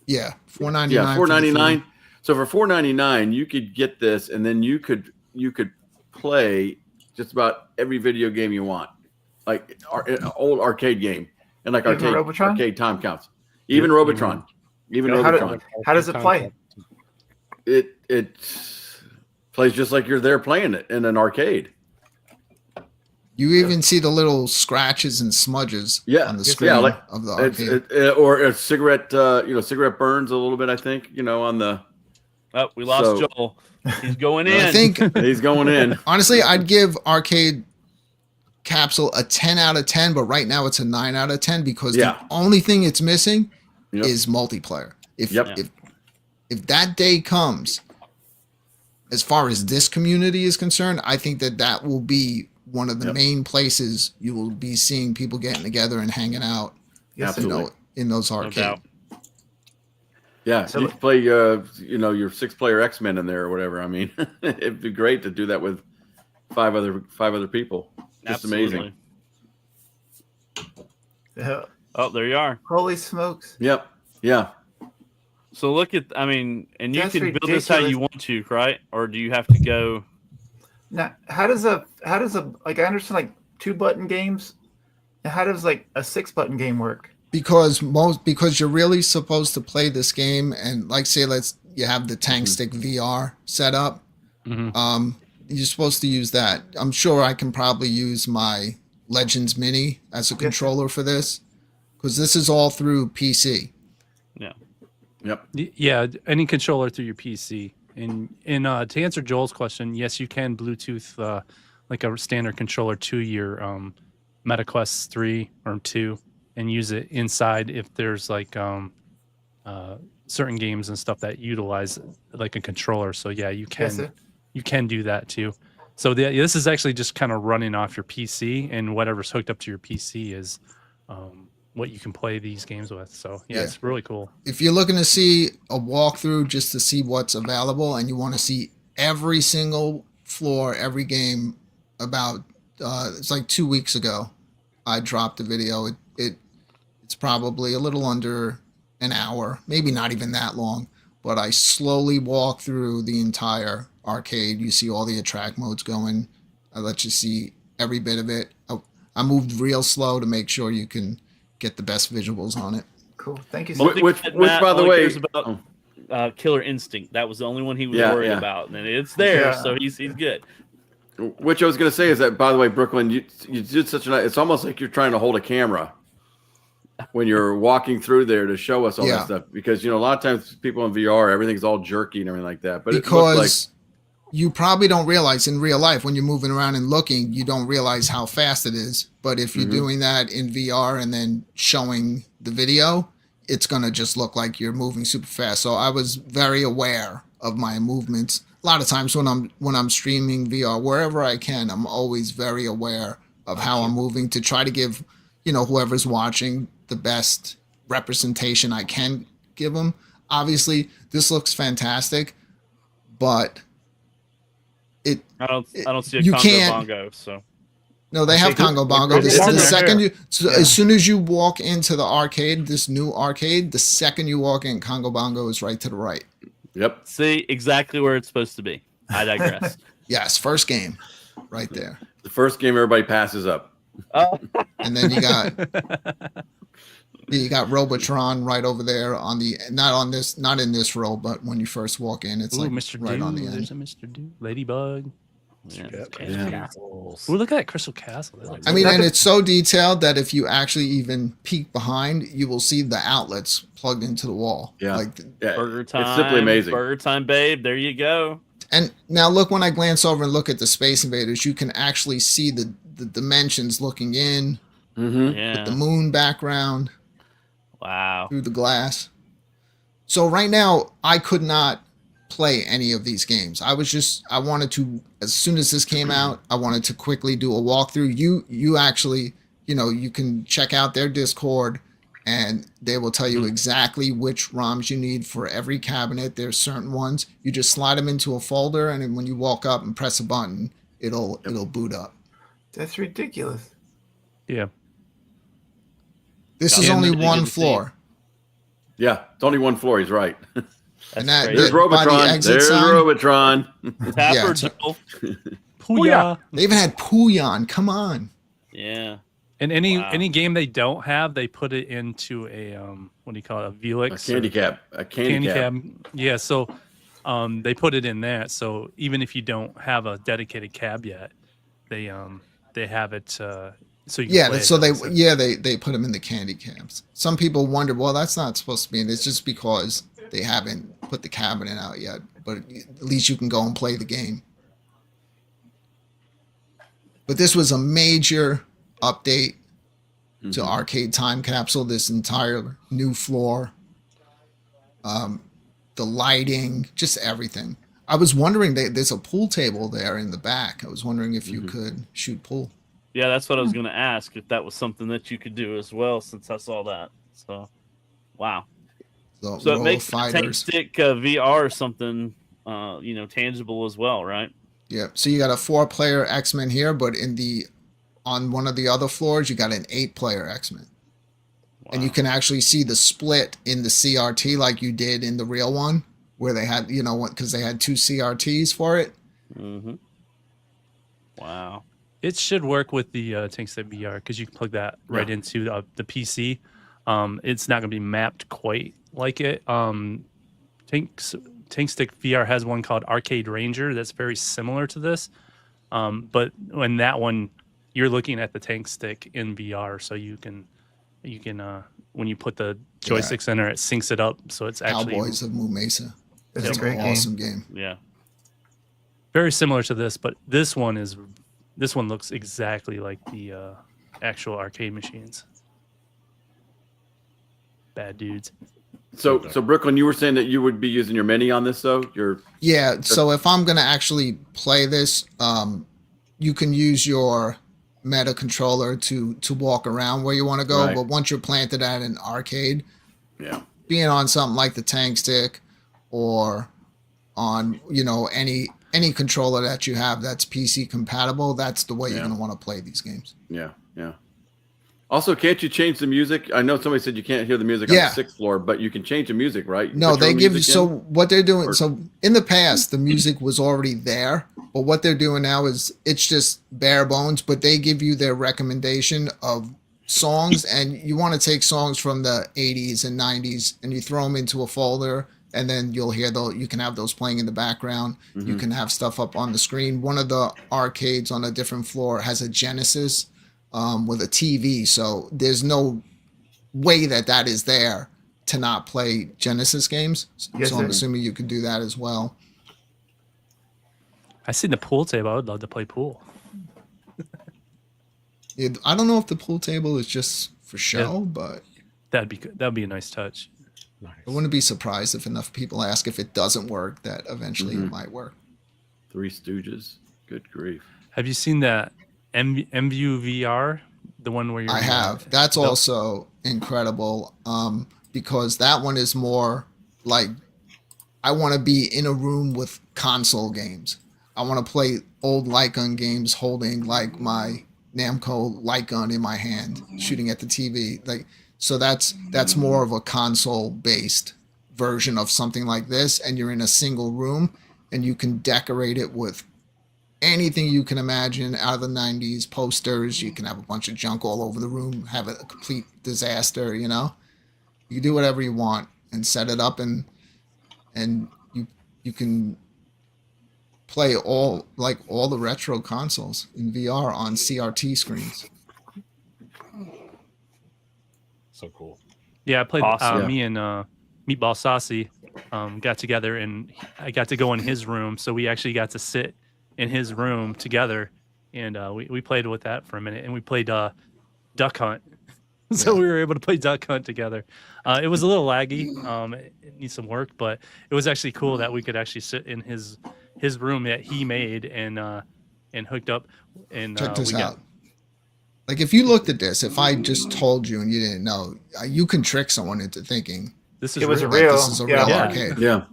S2: Yeah, $4.99.
S3: Yeah, $4.99. So for $4.99, you could get this, and then you could play just about every video game you want, like an old arcade game, and like arcade time counts. Even Robotron.
S6: How does it play?
S3: It plays just like you're there playing it in an arcade.
S2: You even see the little scratches and smudges on the screen of the arcade.
S3: Or a cigarette, cigarette burns a little bit, I think, on the...
S1: Oh, we lost Joel. He's going in.
S2: I think
S3: he's going in.
S2: Honestly, I'd give Arcade Capsule a 10 out of 10, but right now it's a 9 out of 10 because the only thing it's missing is multiplayer. If that day comes, as far as this community is concerned, I think that will be one of the main places you will be seeing people getting together and hanging out. In those arcades.
S3: Yeah, so you could play, your 6-player X-Men in there or whatever. I mean, it'd be great to do that with five other people. Just amazing.
S6: Yeah.
S1: Oh, there you are.
S6: Holy smokes!
S3: Yep. Yeah.
S1: So look at, and you
S6: That's
S1: can build
S6: ridiculous.
S1: this how you want to, right? Or do you have to go?
S6: Now, how does a like I understand like 2-button games? How does like a 6-button game work?
S2: Because you're really supposed to play this game, and like say you have the Tank Stick VR set up. You're supposed to use that. I'm sure I can probably use my Legends Mini as a controller for this, because this is all through PC.
S1: Yeah.
S3: Yep.
S4: Yeah, any controller through your PC. And to answer Joel's question, yes, you can Bluetooth like a standard controller to your MetaQuest 3 or 2 and use it inside if there's like certain games and stuff that utilize like a controller. So yeah, you can do that too. So this is actually just kind of running off your PC, and whatever's hooked up to your PC is what you can play these games with. So yeah, it's really cool.
S2: If you're looking to see a walkthrough just to see what's available, and you want to see every single floor, every game, about it's like 2 weeks ago, I dropped a video. It's probably a little under an hour, maybe not even that long, but I slowly walk through the entire arcade. You see all the attract modes going. I let you see every bit of it. I moved real slow to make sure you can get the best visuals on it.
S6: Cool. Thank you.
S3: Which by the way,
S1: about Killer Instinct. That was the only one he was worried about, and it's there, so he's good.
S3: Which I was going to say is that, by the way, Brooklyn, you did such a nice. It's almost like you're trying to hold a camera when you're walking through there to show us all that stuff, because a lot of times people in VR, everything's all jerky and everything like that. But
S2: because you probably don't realize in real life when you're moving around and looking, you don't realize how fast it is. But if you're doing that in VR and then showing the video, it's going to just look like you're moving super fast. So I was very aware of my movements. A lot of times when I'm streaming VR, wherever I can, I'm always very aware of how I'm moving to try to give, whoever's watching the best representation I can give them. Obviously, this looks fantastic. but
S1: I don't see a
S2: you
S1: Congo
S2: can't-
S1: bongo. So
S2: no, they have Congo Bongo.
S6: It's
S2: The
S6: in there.
S2: second as soon as you walk into the arcade, this new arcade, the second you walk in, Congo Bongo is right to the right.
S3: Yep.
S1: see exactly where it's supposed to be. I digress.
S2: Yes, first game, right there.
S3: The first game everybody passes up.
S1: Oh,
S2: And then you got Robotron right over there on the not in this row, but when you first walk in, it's
S4: Ooh,
S2: like
S4: Mr.
S2: right
S4: Dew.
S2: on the
S4: There's
S2: end.
S4: a Mr. Dew. Ladybug.
S1: yeah.
S3: Yeah.
S7: Castles.
S4: Ooh, look at that Crystal Castle. That looks
S2: I mean, and it's so detailed that if you actually even peek behind, you will see the outlets plugged into the wall.
S3: Yeah.
S2: Like,
S3: Yeah.
S1: Burger time.
S3: It's simply amazing.
S1: Burger time, babe. There you go.
S2: and now look, when I glance over and look at the Space Invaders, you can actually see the dimensions looking in
S3: Mm-hmm.
S1: Yeah.
S2: with the moon background
S1: Wow.
S2: through the glass. So right now, I could not play any of these games. I wanted to, as soon as this came out, I wanted to quickly do a walkthrough. You actually, you can check out their Discord and they will tell you exactly which ROMs you need for every cabinet. There's certain ones. You just slide them into a folder, and then when you walk up and press a button, it'll boot up.
S6: That's ridiculous.
S4: yeah.
S2: This is
S1: Yeah,
S2: only
S1: really good
S2: one
S1: to see.
S2: floor.
S3: Yeah. It's only one floor. He's right.
S2: And that,
S1: crazy.
S3: There's
S2: by the
S3: Robotron.
S2: exit
S3: There's
S2: sign,
S3: Robotron.
S1: Tapper
S2: Yeah,
S1: Joel.
S4: Pooyah.
S2: they even had Puyon. Come on.
S1: Yeah.
S4: And any
S1: Wow.
S4: any game they don't have, they put it into a what do you call it? A
S3: A
S4: Velix.
S3: candy cab. A candy cab.
S4: Yeah, so they put it in there. So even if you don't have a dedicated cab yet, they have it so you can
S2: Yeah,
S4: play
S2: so
S4: it.
S2: they put them in the candy cabs. Some people wonder, well, that's not supposed to be in. It's just because they haven't put the cabinet out yet. But at least you can go and play the game. But this was a major update to Arcade Time Capsule. This entire new floor, the lighting, just everything. I was wondering, there's a pool table there in the back. I was wondering if you could shoot pool.
S1: Yeah, that's what I was going to ask, if that was something that you could do as well, since I saw that. So, wow.
S2: So
S1: So it
S2: Roll
S1: makes the Tank
S2: Fighters.
S1: Stick VR something, tangible as well, right?
S2: Yeah. So you got a 4-player X-Men here, but on one of the other floors, you got an 8-player X-Men. And you can actually see the split in the CRT like you did in the real one, where they had, because they had 2 CRTs for it.
S1: Mm-hmm. Wow.
S4: It should work with the Tank Stick VR because you can plug that right into the PC. It's not going to be mapped quite like it. Tank Stick VR has one called Arcade Ranger that's very similar to this. But in that one, you're looking at the Tank Stick in VR, so you can when you put the joysticks in there, it syncs it up, so it's actually
S2: Cowboys of Moo Mesa.
S6: That's
S2: That's
S6: a great
S2: an awesome game.
S1: Yeah.
S4: very similar to this. But this one looks exactly like the actual arcade machines. Bad dudes.
S3: So Brooklyn, you were saying that you would be using your mini on this, though?
S2: Yeah. So if I'm going to actually play this, you can use your Meta controller to walk around where you want to go.
S3: Right.
S2: But once you're planted at an arcade,
S3: Yeah.
S2: being on something like the Tank Stick or on, any controller that you have that's PC compatible, that's the way you're going to want to play these games.
S3: Yeah. Yeah. Also, can't you change the music? I know somebody said you can't hear the music on
S2: Yeah.
S3: the 6th floor, but you can change the music, right? You
S2: No,
S3: put your
S2: they
S3: own
S2: give you,
S3: music
S2: so
S3: in?
S2: what they're doing,
S3: Or-
S2: so in the past, the music was already there, but what they're doing now is it's just bare bones, but they give you their recommendation of songs, and you want to take songs from the 80s and 90s and you throw them into a folder, and then you'll hear you can have those playing in the background. You can have stuff up on the screen. One of the arcades on a different floor has a Genesis with a TV, so there's no way that is there to not play Genesis games.
S6: Yes,
S2: So I'm
S6: sir.
S2: assuming you can do that as well.
S4: I seen the pool table. I would love to play pool.
S2: I don't know if the pool table is just for show, but
S4: That'd be good. That'd be a nice touch.
S2: I wouldn't be surprised if enough people ask if it doesn't work, that eventually it might work.
S3: Three Stooges. Good grief.
S4: Have you seen that MView VR? The one where you're
S2: I have. That's also incredible because that one is more like I want to be in a room with console games. I want to play old light gun games holding like my Namco light gun in my hand, shooting at the TV. Like, so that's more of a console based version of something like this, and you're in a single room and you can decorate it with anything you can imagine out of the 90s, posters. You can have a bunch of junk all over the room, have a complete disaster, you know. You can do whatever you want and set it up, and you can play all the retro consoles in VR on CRT screens.
S7: So cool.
S4: Yeah, I played.
S1: Awesome.
S4: Me and Meatball Saucy got together, and I got to go in his room. So we actually got to sit in his room together, and we played with that for a minute, and we played Duck Hunt. So we were able to play Duck Hunt together. It was a little laggy. It needs some work, but it was actually cool that we could actually sit in his room that he made and hooked up. And
S2: check this out. Like, if you looked at this, if I just told you and you didn't know, you can trick someone into thinking
S4: this is
S6: it was
S4: real.
S6: real.
S2: This is a real arcade.
S3: Yeah.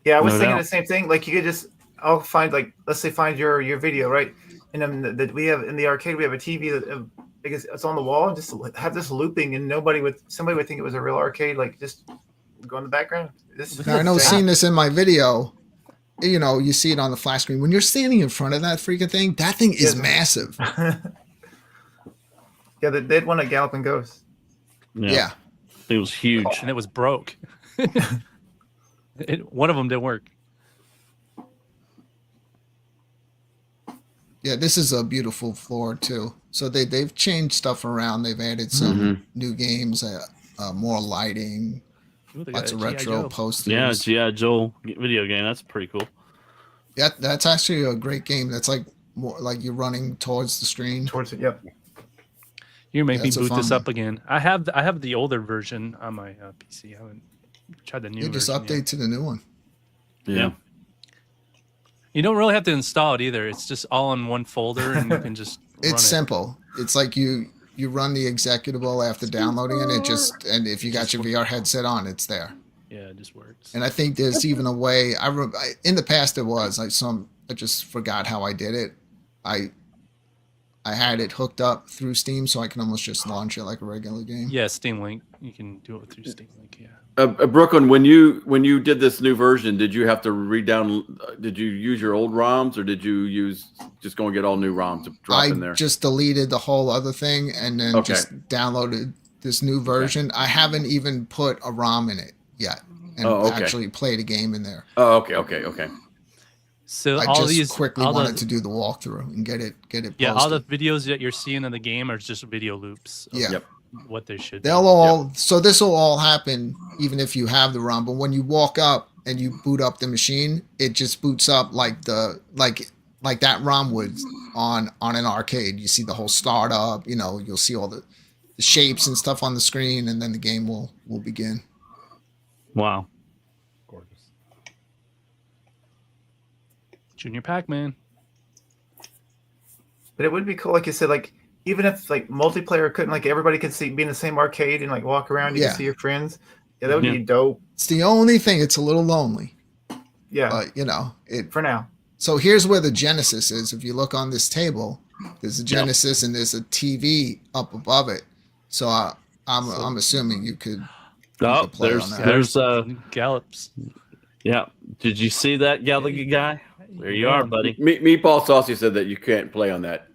S6: Yeah, I was
S1: No
S6: thinking
S1: doubt.
S6: the same thing. Like, you could just, I'll find, like, let's say find your video, right? And then that we have in the arcade, we have a TV that it's on the wall, and just have this looping, and somebody would think it was a real arcade. Like, just go in the background.
S2: Now, I know seeing this in my video, you know, you see it on the flash screen. When you're standing in front of that freaking thing, that thing is massive.
S6: Yeah, they had one at Galloping Ghost.
S2: Yeah.
S1: It was huge.
S4: And it was broke. One of them didn't work.
S2: Yeah, this is a beautiful floor too. So they've changed stuff around. They've added some new games, more lighting,
S4: Ooh, they
S2: lots
S4: got
S2: of
S4: a G.I.
S2: retro
S4: Joe.
S2: posters.
S1: Yeah, G.I. Joe video game. That's pretty cool.
S2: Yeah, that's actually a great game. That's like more like you're running towards the screen.
S6: Towards it, yep.
S4: You make me
S2: That's a
S4: boot
S2: fun
S4: this
S2: one.
S4: up again. I have the older version on my PC. I haven't tried the new
S2: You just
S4: version
S2: update
S4: yet.
S2: to the new one.
S1: Yeah.
S4: You don't really have to install it either. It's just all in one folder, and you can just run
S2: It's
S4: it.
S2: simple. It's like you run the executable after downloading it. And if you got your VR headset on, it's there.
S4: Yeah, it just works.
S2: And I think there's even a way. In the past there was. I just forgot how I did it. I had it hooked up through Steam, so I can almost just launch it like a regular game.
S4: Yeah, Steam Link. You can do it through Steam Link. Yeah.
S3: Brooklyn, when you did this new version, did you have to did you use your old ROMs, or did you just go and get all new ROMs to drop in there?
S2: I just deleted the whole other thing and then just downloaded this new version. I haven't even put a ROM in it yet and actually played a game in there.
S3: Oh, okay.
S4: So
S2: I
S4: all
S2: just
S4: these
S2: quickly
S4: all
S2: wanted
S4: the,
S2: to do the walkthrough and get it posted.
S4: yeah, all the videos that you're seeing in the game are just video loops. Of
S2: Yeah.
S3: Yep.
S4: What they should.
S2: They'll all so this will all happen even if you have the ROM, but when you walk up and you boot up the machine, it just boots up like that ROM would on an arcade. You see the whole startup, you know, you'll see all the shapes and stuff on the screen, and then the game will begin.
S1: Wow.
S7: Gorgeous.
S4: Junior Pac-Man.
S6: But it would be cool, like you said, like even if like multiplayer couldn't, like everybody could be in the same arcade and like walk around, you can see your friends. Yeah, that would be dope.
S2: It's the only thing. It's a little lonely,
S6: Yeah,
S2: but you know it.
S6: for now.
S2: So here's where the Genesis is. If you look on this table, there's a Genesis and there's a TV up above it. So I'm assuming you could.
S1: Oh,
S2: play
S1: there's
S2: on that.
S1: there's
S4: Gallops.
S1: yeah. Did you see that Gallagher guy? There you are, buddy.
S3: Meatball Saucy said that you can't play on that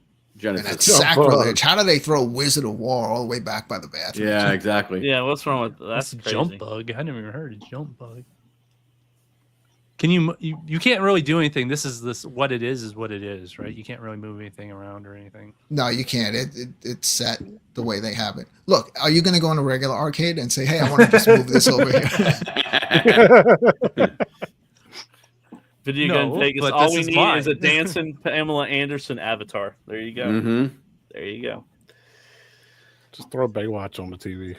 S2: And that's
S3: Genesis.
S2: sacrilege. How do they throw Wizard of War all the way back by the bathroom?
S3: Yeah, exactly.
S1: Yeah, what's wrong with that's
S4: a
S1: crazy.
S4: jump bug. I never even heard of jump bug. Can you can't really do anything. This what it is what it is, right? You can't really move anything around or anything.
S2: No, you can't. It's set the way they have it. Look, are you going to go in a regular arcade and say, "Hey, I want to just move this over here"?
S1: Video
S4: No,
S1: Gun Vegas.
S4: but
S1: All
S4: this
S1: we
S4: is
S1: need
S4: mine.
S1: is a dancing Pamela Anderson avatar. There you go.
S3: Mm-hmm.
S1: There you go.
S7: Just throw Baywatch on the TV.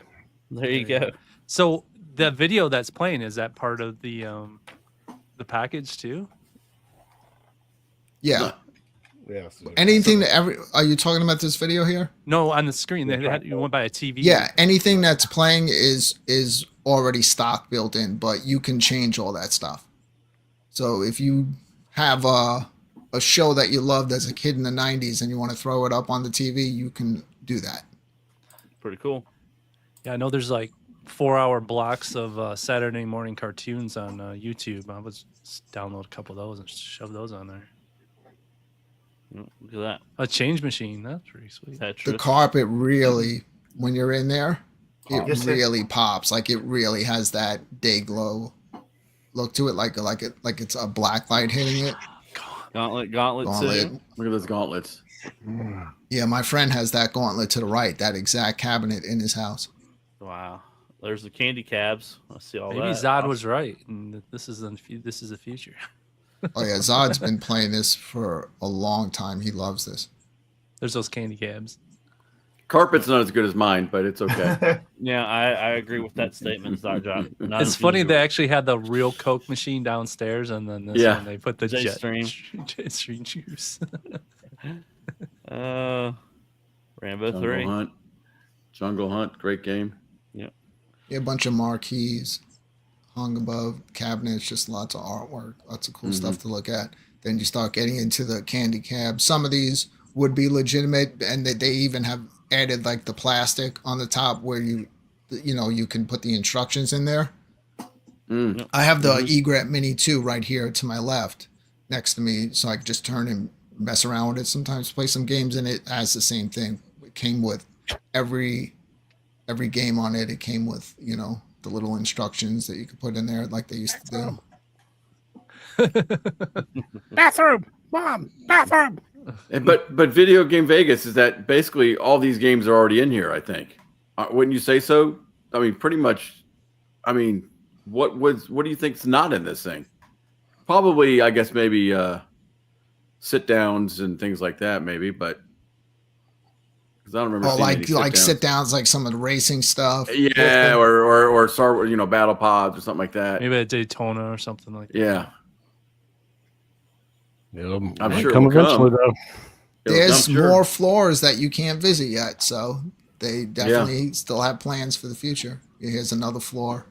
S1: There you go.
S4: So the video that's playing, is that part of the package too?
S2: Yeah.
S7: Yes.
S2: Anything that are you talking about this video here?
S4: No, on the screen. You went by a TV.
S2: Yeah. Anything that's playing is already stock built in, but you can change all that stuff. So if you have a show that you loved as a kid in the 90s and you want to throw it up on the TV, you can do that.
S1: Pretty cool.
S4: Yeah, I know there's like 4-hour blocks of Saturday morning cartoons on YouTube. I was just download a couple of those and shove those on there.
S1: Look at that.
S4: A change machine. That's pretty sweet.
S2: The carpet really, when you're in there, it
S6: Yes,
S2: really pops. Like it really has that day glow look to it, like it's a black light hitting it.
S1: Gauntlet too.
S3: Look at those gauntlets.
S2: Yeah, my friend has that gauntlet to the right, that exact cabinet in his house.
S1: Wow. There's the candy cabs. I see all
S4: Maybe
S1: that.
S4: Zod was right, and this is the future.
S2: Oh yeah, Zod's been playing this for a long time. He loves this.
S4: There's those candy cabs.
S3: Carpet's not as good as mine, but it's okay.
S1: Yeah, I agree with that statement, John.
S4: It's funny they actually had the real Coke machine downstairs, and then this one they put the Jetstream juice.
S1: Rambo 3.
S3: Jungle Hunt, great game.
S2: Yeah, a bunch of marquees hung above cabinets, just lots of artwork, lots of cool stuff to look at. Then you start getting into the candy cabs. Some of these would be legitimate, and they even have added like the plastic on the top where you can put the instructions in there. I have the Egret Mini 2 right here to my left next to me, so I can just turn and mess around with it. Sometimes play some games in it. Has the same thing. It came with every game on it. It came with the little instructions that you could put in there like they used to do.
S7: Bathroom, Mom, bathroom.
S3: But Video Game Vegas is that basically all these games are already in here, I think. Wouldn't you say so? I mean, pretty much. I mean, what do you think's not in this thing? Probably, I guess maybe sit downs and things like that, maybe, but because I don't remember.
S2: Like sit downs, like some of the racing stuff.
S3: Yeah, or start battle pods or something like that.
S4: Maybe a Daytona or something like that.
S3: Yeah.
S7: I'm sure come eventually though.
S2: There's more floors that you can't visit yet, so they definitely still have plans for the future. Here's another floor.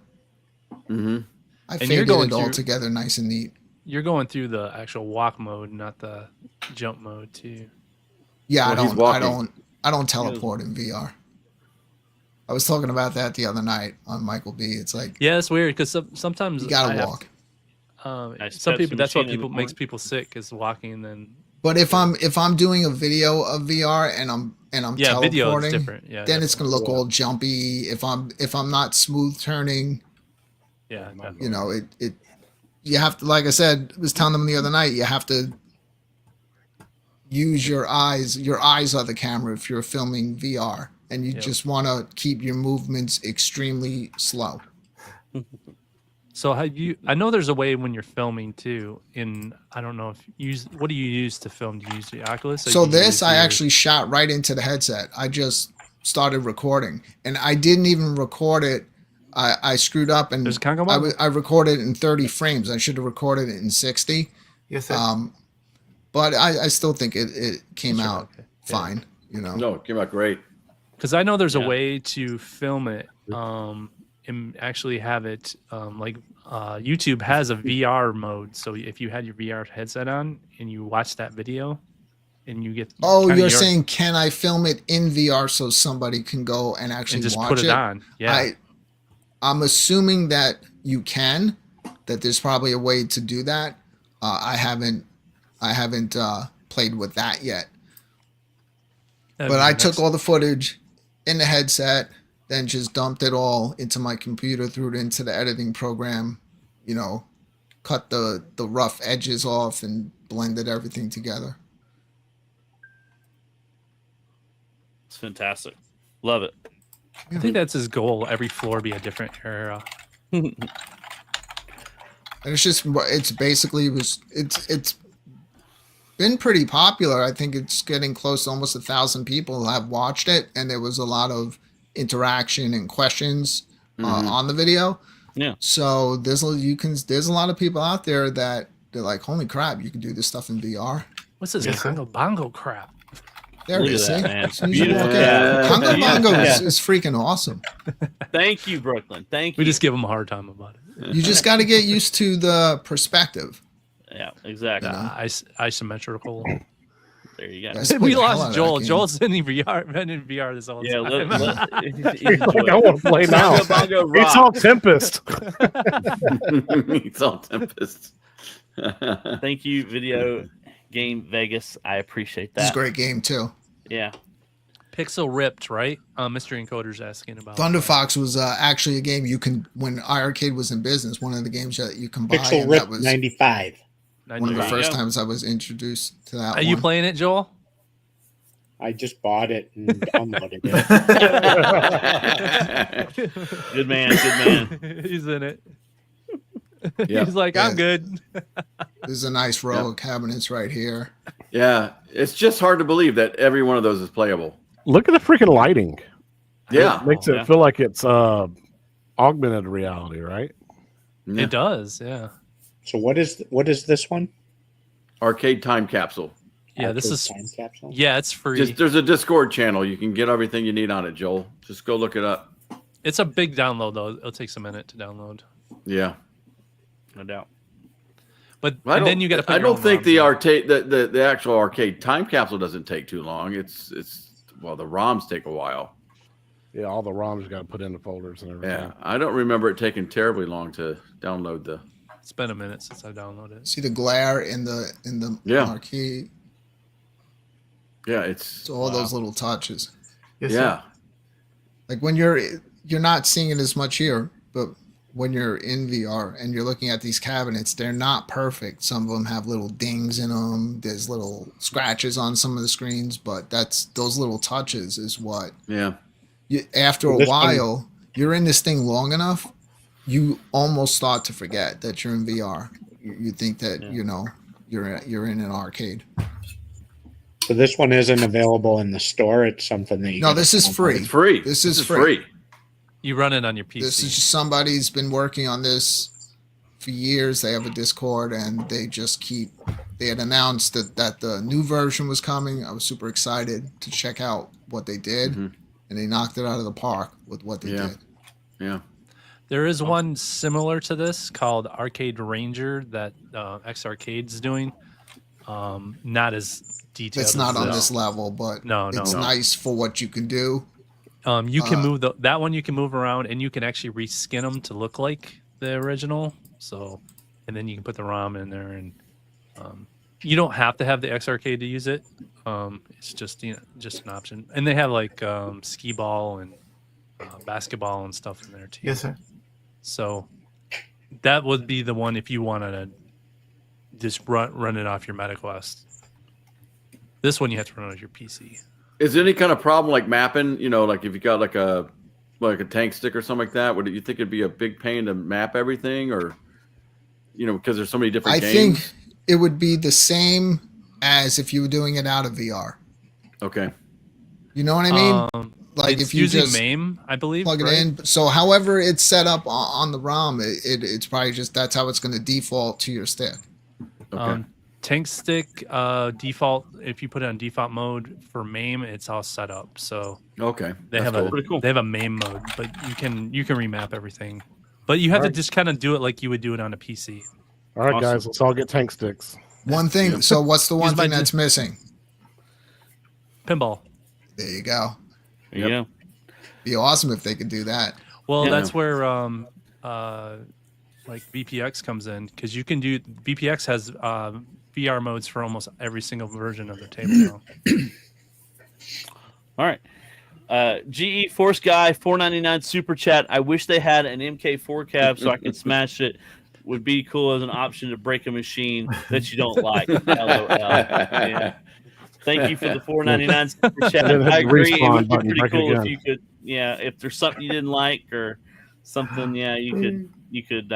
S2: I figured it all together nice and neat.
S4: You're going through the actual walk mode, not the jump mode, too.
S2: Yeah, I don't teleport in VR. I was talking about that the other night on Michael B. It's like
S4: it's weird because sometimes
S2: you gotta walk.
S4: Some people, that's what makes people sick is walking. And then,
S2: but if I'm doing a video of VR and I'm teleporting,
S4: video is different.
S2: Then it's gonna look all jumpy. If I'm not smooth turning, you have to, like I said, I was telling them the other night, you have to use your eyes. Your eyes are the camera if you're filming VR, and you just want to keep your movements extremely slow.
S4: So I know there's a way when you're filming too. I don't know what do you use to film? Do you use the Oculus?
S2: So I actually shot right into the headset. I just started recording, and I didn't even record it. I screwed up, and I recorded it in 30 frames. I should have recorded it in 60.
S6: Yes, sir.
S2: But I still think it came out fine.
S3: No, it came out great.
S4: Because I know there's a way to film it and actually have it YouTube has a VR mode. So if you had your VR headset on and you watch that video and you get
S2: you're saying, can I film it in VR so somebody can go and actually
S4: just
S2: watch
S4: put it on? Yeah.
S2: I'm assuming that you can, that there's probably a way to do that. I haven't played with that yet. But I took all the footage in the headset, then just dumped it all into my computer, threw it into the editing program, cut the rough edges off and blended everything together.
S1: It's fantastic. Love it.
S4: I think that's his goal. Every floor be a different era.
S2: And it's been pretty popular. I think it's getting close to almost 1,000 people have watched it, and there was a lot of interaction and questions on the video.
S1: Yeah.
S2: So there's a lot of people out there that they're like, holy crap, you can do this stuff in VR.
S4: What's this Congo Bongo crap?
S2: There it
S1: Look
S2: is.
S1: at
S2: See?
S1: that, man.
S2: As soon as you
S1: Beautiful
S2: walk
S3: cat.
S2: in. Congo
S1: Beautiful
S2: Bongo
S1: cat.
S2: is freaking awesome.
S1: Thank you, Brooklyn. Thank you.
S4: We just give them a hard time about it.
S2: You just got to get used to the perspective.
S1: Yeah, exactly.
S2: You know?
S4: Isometrical.
S1: There you go.
S2: Guys,
S4: We
S2: play the hell out
S4: lost
S2: of
S4: Joel.
S2: that game.
S4: Joel's in VR. Been in VR this whole
S1: Yeah,
S4: time.
S1: he's
S7: Like, I want to play now.
S1: Congo Bongo
S7: It's all
S1: rocks.
S7: Tempest.
S3: It's all Tempest.
S1: Thank you, Video Game Vegas. I appreciate
S2: This is
S1: that.
S2: a great game too.
S1: Yeah.
S4: Pixel Ripped, right? Mystery Encoder's asking about.
S2: Thunder Fox was actually a game you can, when iArcade was in business, one of the games that you can buy.
S5: Pixel
S2: and
S5: Rip
S2: that was
S5: 95.
S2: one of the
S1: There you
S2: first
S1: go.
S2: times I was introduced to that.
S4: Are you
S2: one.
S4: playing it, Joel?
S5: I just bought it and downloaded it.
S1: Good man. Good man.
S4: He's in it.
S3: Yeah.
S4: He's like, I'm good.
S2: There's a nice row of cabinets right here.
S3: Yeah, it's just hard to believe that every one of those is playable.
S7: Look at the freaking lighting.
S3: Yeah,
S7: It makes it
S1: yeah.
S7: feel like it's augmented reality, right?
S3: Yeah.
S4: It does, yeah.
S5: So what is this one?
S3: Arcade time capsule.
S4: Yeah, this is
S5: Time Capsule?
S4: yeah, it's free.
S3: Just there's a Discord channel. You can get everything you need on it, Joel. Just go look it up.
S4: It's a big download though. It'll take a minute to download.
S3: Yeah,
S1: No doubt.
S4: But
S3: I
S4: and
S3: don't,
S4: then you got to.
S3: I don't think the arcade, the actual arcade time capsule doesn't take too long. It's well, the ROMs take a while.
S7: Yeah, all the ROMs got to put in the folders and everything.
S3: Yeah, I don't remember it taking terribly long to download the.
S4: It's been a minute since I downloaded it.
S2: See the glare in the
S3: Yeah.
S2: marquee.
S3: Yeah, it's
S2: So all those little touches.
S6: Yes,
S3: yeah,
S6: sir.
S2: Like when you're not seeing it as much here, but when you're in VR and you're looking at these cabinets, they're not perfect. Some of them have little dings in them. There's little scratches on some of the screens, but that's those little touches is what
S3: yeah.
S2: after
S5: Well,
S2: a
S5: this
S2: while you're in this thing long enough, you almost start to forget that you're in VR. You think that
S1: Yeah.
S2: you know you're in an arcade.
S5: So this one isn't available in the store. It's something that you
S2: No,
S5: gotta
S2: this is
S5: download.
S2: free.
S3: It's free.
S2: This is free.
S4: You run it on your PC.
S2: This is just somebody's been working on this for years. They have a Discord and they just they had announced that the new version was coming. I was super excited to check out what they did,
S3: Mhm.
S2: and they knocked it out of the park with what they
S3: Yeah.
S2: did.
S3: Yeah.
S4: There is one similar to this called Arcade Ranger that X Arcade's doing. Not as detailed.
S2: It's not
S4: as
S2: on
S4: this.
S2: this level, but
S4: No,
S2: it's
S4: no.
S2: nice for what you can do.
S4: You can move that one. You can move around, and you can actually reskin them to look like the original. So, and then you can put the ROM in there, and you don't have to have the X Arcade to use it. It's just just an option. And they have like skee ball and basketball and stuff in there too.
S6: Yes, sir.
S4: So that would be the one if you wanted to just run it off your MetaQuest. This one you have to run on your PC.
S3: Is there any kind of problem like mapping? You know, like if you got like a tank stick or something like that, would you think it'd be a big pain to map everything, or because there's so many different
S2: I
S3: games?
S2: think it would be the same as if you were doing it out of VR.
S3: Okay.
S2: You know what I mean? Like
S4: it's
S2: if you
S4: using
S2: just
S4: MAME, I believe.
S2: plug it
S4: right?
S2: in. So however it's set up on the ROM, it's probably just that's how it's going to default to your stick.
S3: Okay.
S4: Tank stick default. If you put it on default mode for MAME, it's all set up. So
S3: Okay.
S4: they
S3: That's
S4: have
S3: cool.
S1: Pretty cool.
S4: they have a MAME mode, but you can remap everything. But you have to
S7: Alright.
S4: just kind of do it like you would do it on a PC.
S7: All right,
S1: Awesome.
S7: guys, let's all get tank sticks.
S2: One thing. So what's the one
S4: Use my
S2: thing that's missing?
S4: Pinball.
S2: There you go.
S1: There you go.
S2: Be awesome if they could do that.
S4: Well,
S1: Yeah.
S4: that's where like VPX comes in, because you can do VPX has VR modes for almost every single version of the table now.
S1: All right. GE Force Guy, $4.99 super chat. I wish they had an MK4 cab so I could smash it. Would be cool as an option to break a machine that you don't like. LOL. Yeah. Thank you for the $4.99 super chat.
S7: Then hit
S1: I
S7: the
S1: agree. It
S7: respawn
S1: would be
S7: button,
S1: pretty
S7: break it
S1: cool if
S7: again.
S1: you could. Yeah, if there's something you didn't like or something, yeah, you could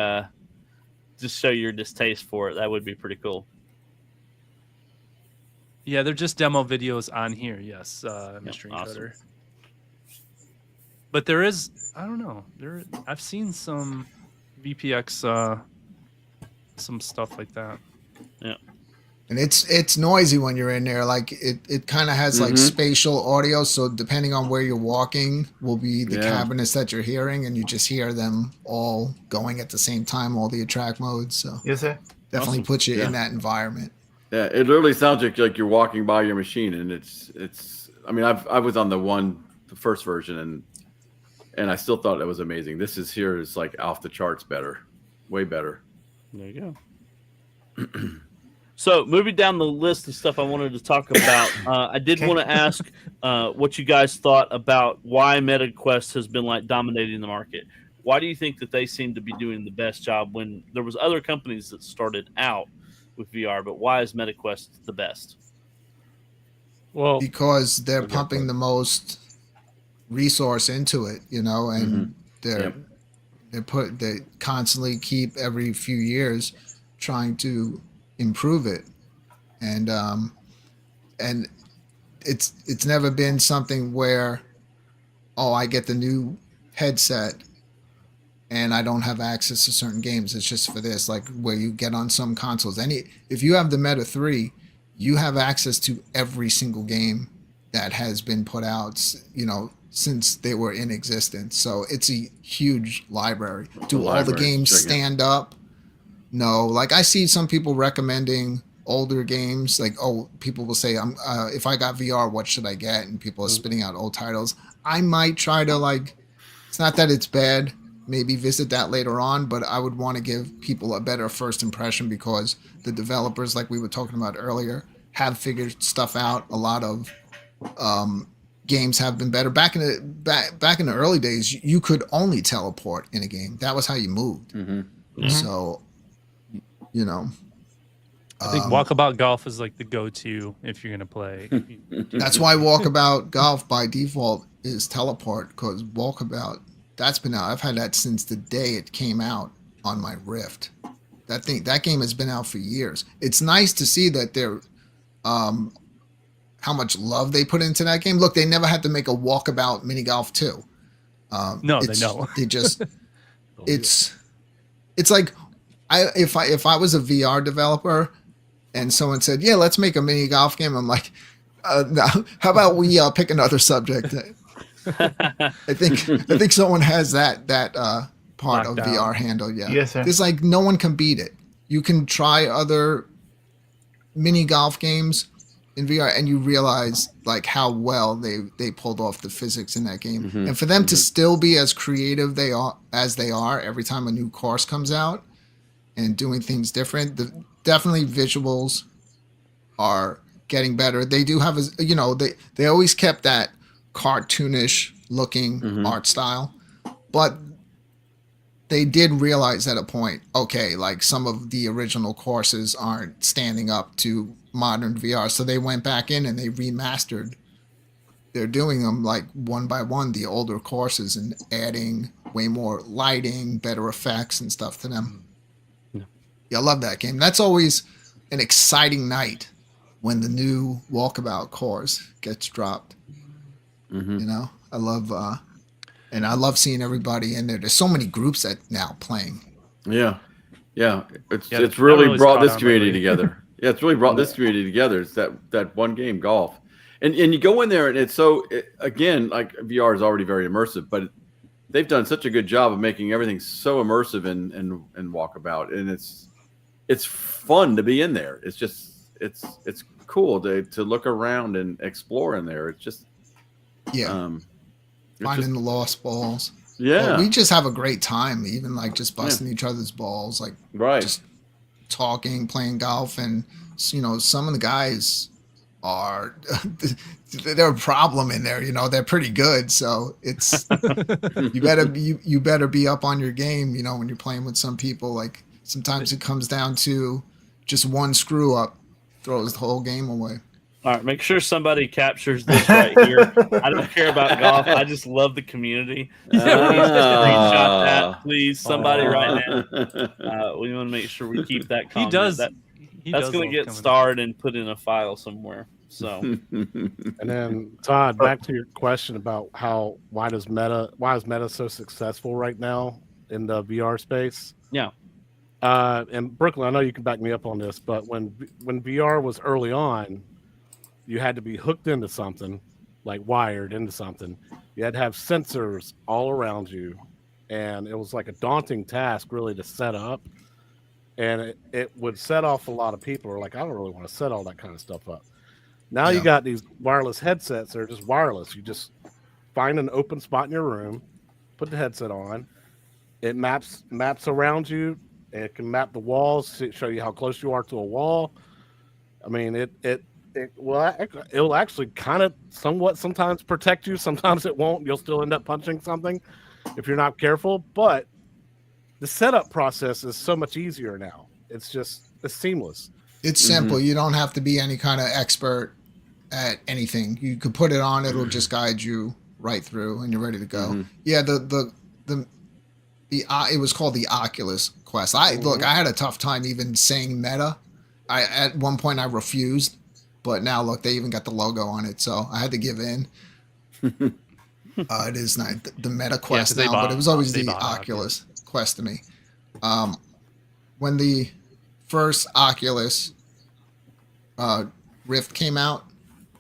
S1: just show your distaste for it. That would be pretty cool.
S4: Yeah, they're just demo videos on here. Yes, Mystery
S1: awesome.
S4: Encoder. But there is, I don't know. I've seen some VPX, some stuff like that.
S1: Yeah.
S2: And it's noisy when you're in there. Like it kind of has like spatial audio. So depending on where you're walking will be the cabinets that you're hearing, and you just hear them all going at the same time, all the attract modes. So
S6: Yes, sir.
S2: definitely puts you in that environment.
S3: Yeah, it literally sounds like you're walking by your machine, and it's. I mean, I was on the first version, and I still thought it was amazing. This is like off the charts better, way better.
S4: There you
S1: go. So moving down the list of stuff I wanted to talk about, I did want to ask what you guys thought about why MetaQuest has been like dominating the market. Why do you think that they seem to be doing the best job when there was other companies that started out with VR, but why is MetaQuest the best?
S7: Well,
S2: because they're pumping the most resource into it, and they constantly keep every few years trying to improve it, and it's never been something where I get the new headset and I don't have access to certain games. It's just for this, like where you get on some consoles. If you have the Meta 3, you have access to every single game that has been put out, since they were in existence. So it's a huge library. Do all the games stand up? No. Like I see some people recommending older games. Like, people will say, if I got VR, what should I get? And people are spitting out old titles. I might try to it's not that it's bad. Maybe visit that later on, but I would want to give people a better first impression because the developers, like we were talking about earlier, have figured stuff out. A lot of games have been better. Back in the early days, you could only teleport in a game. That was how you moved. So,
S4: I think Walkabout Golf is like the go-to if you're gonna play.
S2: That's why Walkabout Golf by default is teleport, because Walkabout, that's been out. I've had that since the day it came out on my Rift. That game has been out for years. It's nice to see that they're how much love they put into that game. Look, they never had to make a Walkabout Mini Golf 2.
S4: No, they know.
S2: They just it's like if I was a VR developer and someone said, "Yeah, let's make a mini golf game," I'm like, "No, how about we pick another subject?" I think someone has that part of VR handled. Yeah,
S6: yes, sir.
S2: There's no one can beat it. You can try other mini golf games in VR, and you realize how well they pulled off the physics in that game. And for them to still be as creative as they are every time a new course comes out and doing things different, definitely visuals are getting better. They do have they always kept that cartoonish looking art style, but they did realize at a point, some of the original courses aren't standing up to modern VR. So they went back in and they remastered. They're doing them one by one, the older courses, and adding way more lighting, better effects and stuff to them. Yeah, I love that game. That's always an exciting night when the new Walkabout course gets dropped. I love and I love seeing everybody in there. There's so many groups that now playing.
S3: Yeah. It's really brought this community together. Yeah, it's really brought this community together. It's that one game, golf, and you go in there and it's again, VR is already very immersive, but they've done such a good job of making everything so immersive and Walkabout, and it's fun to be in there. It's just it's cool to look around and explore in there. It's just
S2: finding the lost balls.
S3: Yeah,
S2: well, we just have a great time, even just busting each other's balls, just talking, playing golf, and some of the guys are they're a problem in there. They're pretty good, so it's you better be up on your game. When you're playing with some people, sometimes it comes down to just one screw up throws the whole game away.
S1: All right, make sure somebody captures this right here. I don't care about golf. I just love the community. So please screenshot that, please. Somebody right now. We want to make sure we keep that comment. That's going to get starred and put in a file somewhere. So,
S7: and then Todd, back to your question about why is Meta so successful right now in the VR space?
S1: Yeah.
S7: And Brooklyn, I know you can back me up on this, but when VR was early on, you had to be hooked into something, like wired into something. You had to have sensors all around you, and it was like a daunting task really to set up. And it would set off a lot of people who are like, I don't really want to set all that kind of stuff up. Now you got these wireless headsets that are just wireless. You just find an open spot in your room, put the headset on. It maps around you. It can map the walls, show you how close you are to a wall. I mean, it'll actually kind of somewhat sometimes protect you. Sometimes it won't. You'll still end up punching something if you're not careful. But the setup process is so much easier now. It's seamless.
S2: It's simple. You don't have to be any kind of expert at anything. You could put it on. It'll just guide you right through, and you're ready to go. Yeah, it was called the Oculus Quest. Look, I had a tough time even saying Meta. At one point I refused, but now look, they even got the logo on it, so I had to give in. It is not the Meta Quest now, but it was always the Oculus Quest to me. When the first Oculus Rift came out,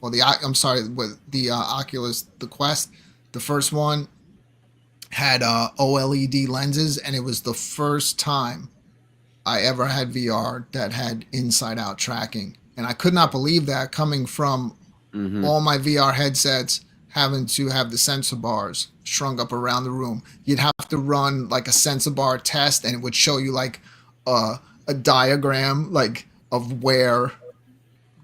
S2: or the Oculus, the Quest, the first one had OLED lenses, and it was the first time I ever had VR that had inside-out tracking. And I could not believe that, coming from all my VR headsets having to have the sensor bars shrunk up around the room. You'd have to run like a sensor bar test, and it would show you like a diagram like of where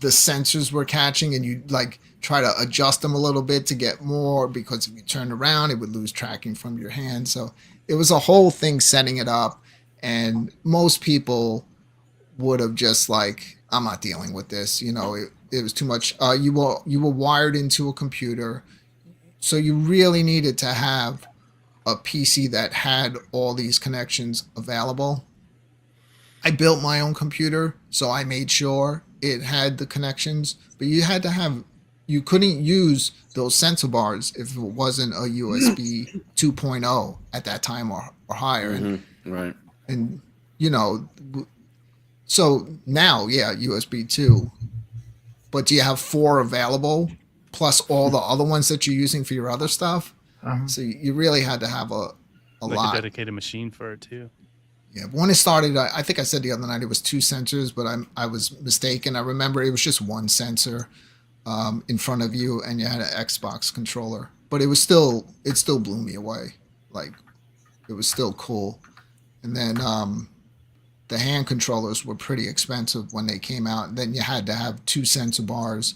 S2: the sensors were catching, and you like try to adjust them a little bit to get more, because if you turned around, it would lose tracking from your hand. So it was a whole thing setting it up, and most people would have just like, I'm not dealing with this. You know, it was too much. You were wired into a computer, so you really needed to have a PC that had all these connections available. I built my own computer, so I made sure it had the connections, but you couldn't use those sensor bars if it wasn't a USB 2.0 at that time or higher.
S3: Right.
S2: And, you know, so now, yeah, USB 2, but do you have 4 available plus all the other ones that you're using for your other stuff? So you really had to have a lot.
S4: A dedicated machine for it too.
S2: Yeah, when it started, I think I said the other night it was 2 sensors, but I was mistaken. I remember it was just 1 sensor in front of you, and you had an Xbox controller. But it still blew me away. Like, it was still cool. And then the hand controllers were pretty expensive when they came out. And then you had to have 2 sensor bars,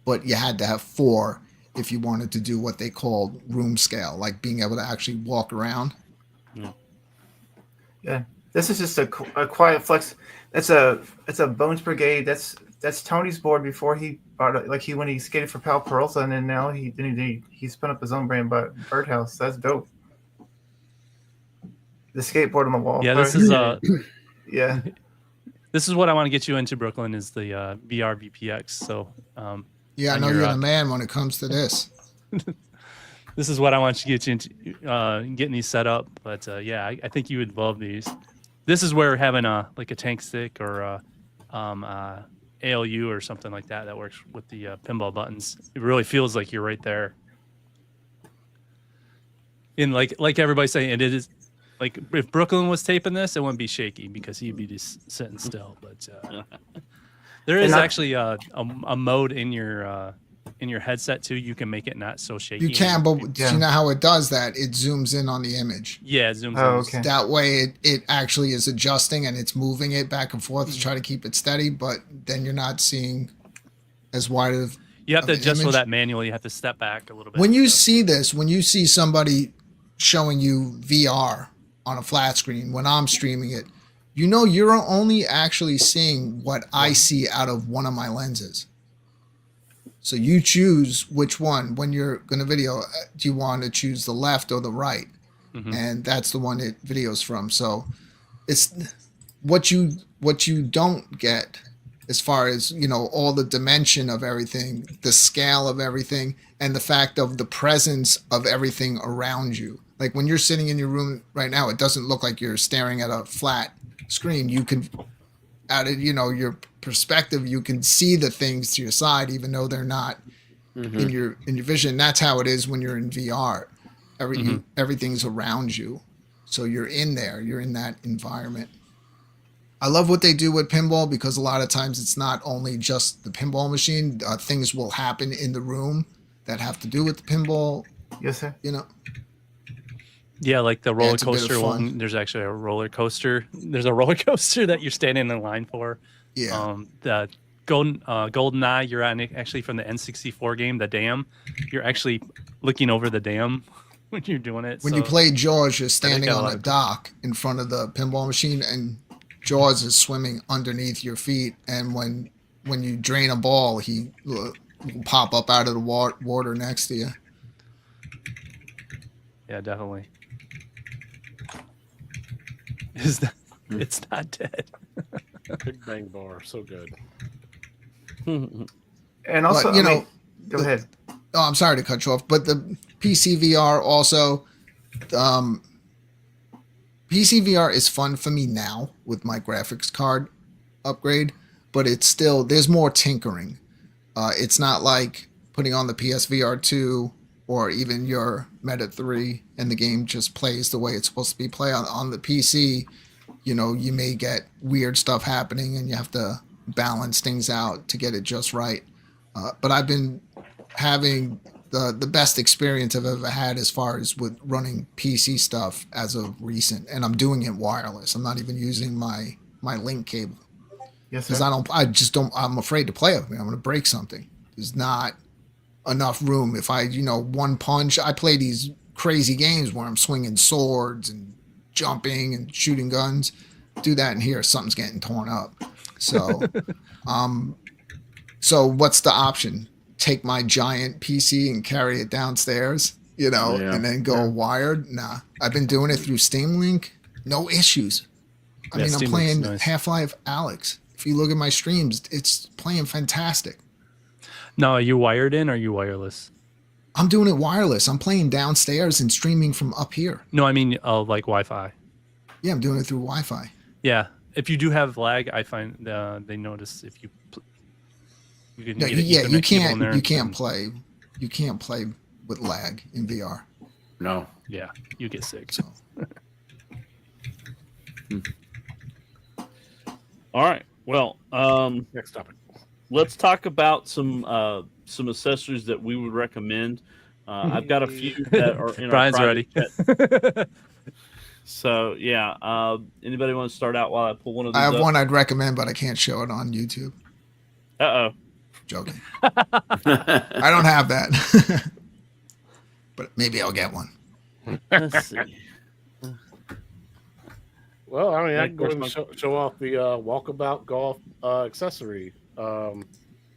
S2: but you had to have 4 if you wanted to do what they called room scale, like being able to actually walk around.
S6: Yeah. This is just a quiet flex. It's a Bones Brigade. That's Tony's board before he bought it. Like when he skated for Pal Peralta, and then now he spun up his own brand, but Birdhouse. That's dope. The skateboard on the wall.
S4: Yeah, this is
S6: yeah.
S4: This is what I want to get you into, Brooklyn, is the VR VPX. So
S2: yeah, I know you're the man when it comes to this.
S4: This is what I want you to get you into, getting these set up. But yeah, I think you would love these. This is where having a tank stick or ALU or something like that works with the pinball buttons. It really feels like you're right there. And like everybody's saying, it is like if Brooklyn was taping this, it wouldn't be shaky because he'd be just sitting still. But there is actually a mode in your headset too. You can make it not so shaky.
S2: You can, but do you know how it does that? It zooms in on the image.
S4: Yeah, it zooms in.
S6: Okay.
S2: That way it actually is adjusting and it's moving it back and forth to try to keep it steady, but then you're not seeing as wide of
S4: You have to adjust
S2: image.
S4: for that manually. You have to step back a little bit.
S2: When you see this, when you see somebody showing you VR on a flat screen, when I'm streaming it, you know you're only actually seeing what I see out of one of my lenses. So you choose which one. When you're going to video, do you want to choose the left or the right? And that's the one it videos from. So it's what you don't get as far as, you know, all the dimension of everything, the scale of everything, and the fact of the presence of everything around you. Like when you're sitting in your room right now, it doesn't look like you're staring at a flat screen, you can, out of your perspective, you can see the things to your side, even though they're not in your vision. That's how it is when you're in VR. Everything's around you, so you're in there. You're in that environment. I love what they do with pinball because a lot of times it's not only just the pinball machine. Things will happen in the room that have to do with the pinball.
S6: Yes, sir.
S4: Yeah, like the roller
S2: it's a bit of
S4: coaster
S2: fun.
S4: one. There's actually a roller coaster. There's a roller coaster that you're standing in line for.
S2: Yeah.
S4: The GoldenEye, you're on actually from the N64 game, the dam. You're actually looking over the dam when you're doing it.
S2: When
S4: so
S2: you play Jaws, you're
S4: I think
S2: standing
S4: a lot
S2: on a
S4: of-
S2: dock in front of the pinball machine, and Jaws is swimming underneath your feet. And when you drain a ball, he will pop up out of the water next to you.
S4: Yeah, definitely. It's not dead.
S7: Big Bang Bar, so good.
S6: And also,
S2: But,
S6: go ahead.
S2: Oh, I'm sorry to cut you off, but the PC VR also, PC VR is fun for me now with my graphics card upgrade, but it's still, there's more tinkering. It's not like putting on the PSVR 2 or even your Meta 3 and the game just plays the way it's supposed to be played. On the PC, you may get weird stuff happening and you have to balance things out to get it just right. But I've been having the best experience I've ever had as far as with running PC stuff as of recent, and I'm doing it wireless. I'm not even using my link cable
S6: Yes,
S2: because
S6: sir.
S2: I'm afraid to play with me. I'm going to break something. There's not enough room. If I, one punch, I play these crazy games where I'm swinging swords and jumping and shooting guns. Do that in here, something's getting torn up. So, so what's the option? Take my giant PC and carry it downstairs, and then go wired? Nah, I've been doing it through Steam Link. No issues. I mean, I'm
S4: Steam
S2: playing
S4: Link's nice.
S2: Half-Life Alyx. If you look at my streams, it's playing fantastic.
S4: No, are you wired in or are you wireless?
S2: I'm doing it wireless. I'm playing downstairs and streaming from up here.
S4: No, I mean like Wi-Fi.
S2: Yeah, I'm doing it through Wi-Fi.
S4: Yeah, if you do have lag, I find they notice if you can
S2: No,
S4: get an
S2: you
S4: Ethernet cable in there.
S2: you can't play with lag in VR.
S3: No.
S4: Yeah, you get sick.
S2: So
S1: All right. Well,
S7: Next topic.
S1: let's talk about some accessories that we would recommend. I've got a few that are in
S4: Brian's
S1: our
S4: ready.
S1: private chat. So yeah, anybody want to start out while I pull one of these
S2: I have
S1: up?
S2: one I'd recommend, but I can't show it on YouTube.
S1: Uh-oh.
S2: Joking. I don't have that, but maybe I'll get one.
S1: Let's see.
S7: Well, I mean,
S1: Yeah,
S7: I can go ahead and
S1: correspondent.
S7: show off the walkabout golf accessory.
S1: All right,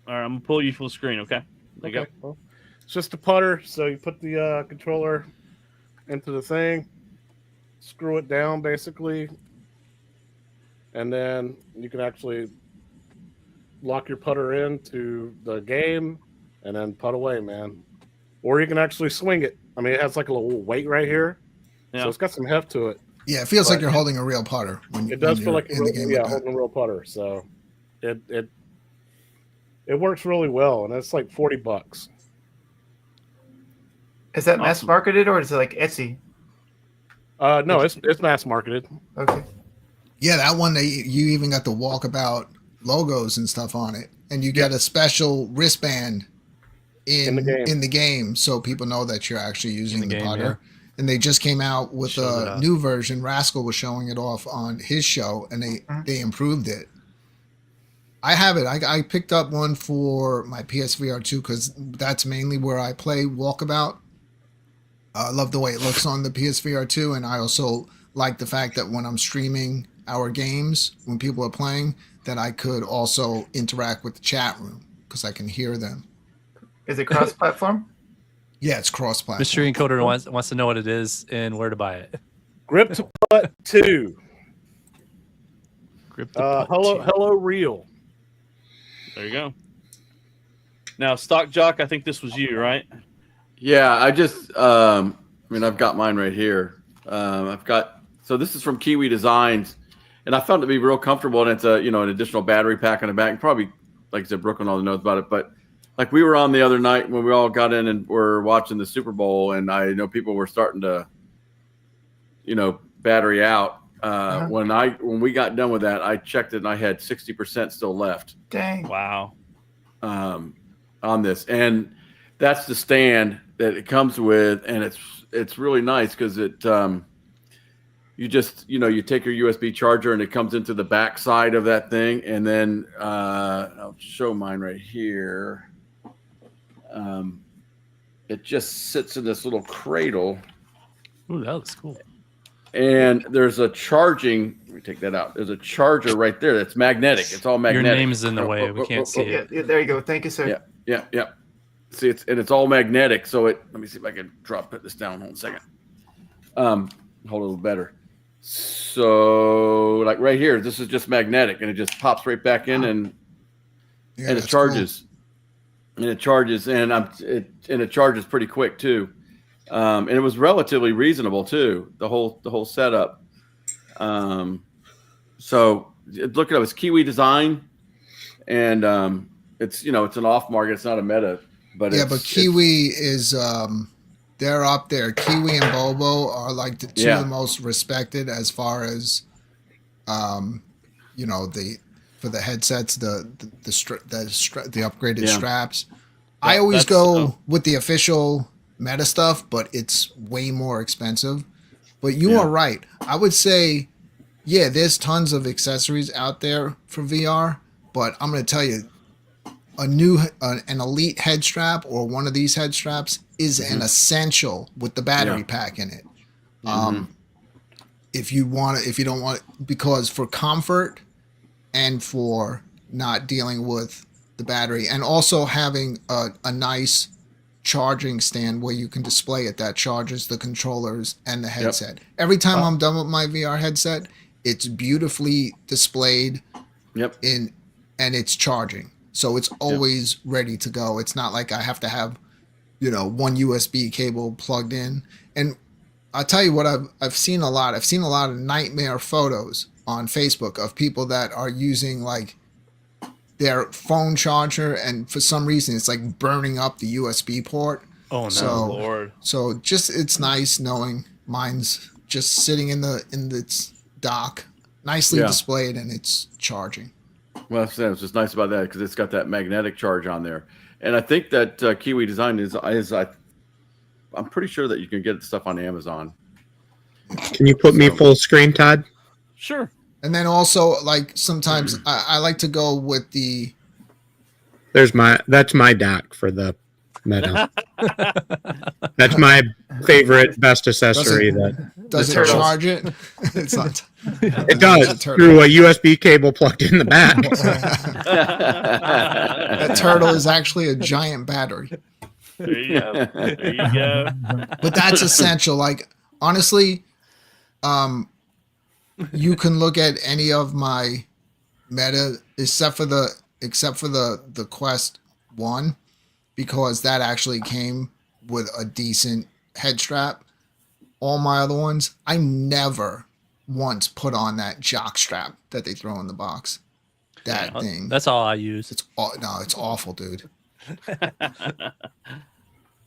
S1: I'm gonna pull you full screen. Okay. There you
S7: Okay, well, it's just a putter. So you put the controller into the thing, screw it down basically, and then you can actually lock your putter into the game and then putt away, man. Or you can actually swing it. I mean, it has like a little weight right here,
S1: Yeah.
S7: so it's got some heft to it.
S2: Yeah, it feels like
S7: But
S2: you're holding a real putter when
S7: It does
S2: when
S7: feel
S2: you're
S7: like
S2: in the game. with that.
S7: holding a real putter. So it works really well, and it's like $40.
S6: Is that mass
S1: Awesome.
S6: marketed or is it like Etsy?
S7: No, it's mass marketed.
S6: Okay.
S2: Yeah, that one you even got the walkabout logos and stuff on it, and you get a special wristband in
S7: the game.
S2: so people know that you're actually using the
S4: game,
S2: putter. And they just came out with
S4: Shows it
S2: a
S4: off.
S2: new version. Rascal was showing it off on his show, and they improved it. I have it. I picked up one for my PSVR 2 because that's mainly where I play Walkabout. I love the way it looks on the PSVR 2, and I also like the fact that when I'm streaming our games, when people are playing, that I could also interact with the chat room because I can hear them.
S6: Is it cross-platform?
S2: Yeah, it's cross-platform.
S4: Mystery Encoder wants to know what it is and where to buy it.
S7: Grip to Putt 2.
S4: Grip the putt
S7: Hello,
S4: too.
S7: hello, real.
S1: There you go. Now, Stock Jock, I think this was you, right?
S3: Yeah, I just, I've got mine right here. So this is from Kiwi Designs, and I found it to be real comfortable. And it's a an additional battery pack on the back. And probably, like I said, Brooklyn all knows about it. But like we were on the other night when we all got in and were watching the Super Bowl, and I know people were starting to, battery out. When we got done with that, I checked it and I had 60% still left.
S6: Dang.
S1: Wow.
S3: On this, and that's the stand that it comes with, and it's really nice because it you just you take your USB charger and it comes into the back side of that thing, and then I'll show mine right here. It just sits in this little cradle.
S4: Ooh, that looks cool.
S3: And there's a charging. Let me take that out. There's a charger right there that's magnetic. It's all magnetic.
S4: Your name is in the way. We can't see it.
S6: Yeah, there you go. Thank you, sir.
S3: Yeah. See, it's all magnetic. So let me see if I can put this down. Hold on a second. Hold a little better. So like right here, this is just magnetic, and it just pops right back in, and it charges. Cool. And it charges, and it charges pretty quick too. And it was relatively reasonable too. The whole setup. So look at it. It's Kiwi design, and it's it's an off market. It's not a Meta, but
S2: but Kiwi is they're up there. Kiwi and Bobo are like the two of the most respected as far as for the headsets, the upgraded straps. I always go with the official Meta stuff, but it's way more expensive. But you are right. I would say, there's tons of accessories out there for VR, but I'm going to tell you, an elite head strap or one of these head straps is an essential with the battery pack in it. If you don't want it, because for comfort and for not dealing with the battery, and also having a nice charging stand where you can display it that charges the controllers and the headset. Every time I'm done with my VR headset, it's beautifully displayed and it's charging. So it's always ready to go. It's not like I have to have, one USB cable plugged in. And I'll tell you what I've seen a lot. I've seen a lot of nightmare photos on Facebook of people that are using like their phone charger, and for some reason it's like burning up the USB port.
S4: Oh no, Lord!
S2: So just it's nice knowing mine's just sitting in its dock, nicely displayed, and it's charging.
S3: Well, it's just nice about that because it's got that magnetic charge on there, and I think that Kiwi design is I'm pretty sure that you can get stuff on Amazon.
S5: Can you put me full screen, Todd?
S1: Sure.
S2: And then also, like, sometimes I like to go with the...
S5: That's my dock for the Meta. That's my favorite, best accessory.
S2: Does it charge it? It's not.
S5: It does, through a USB cable plugged in the back.
S2: That turtle is actually a giant battery.
S1: There you go.
S2: But that's essential. Like, honestly, you can look at any of my Meta except for the Quest 1, because that actually came with a decent head strap. All my other ones, I never once put on that jock strap that they throw in the box. That thing.
S4: That's all I use.
S2: It's awful, dude.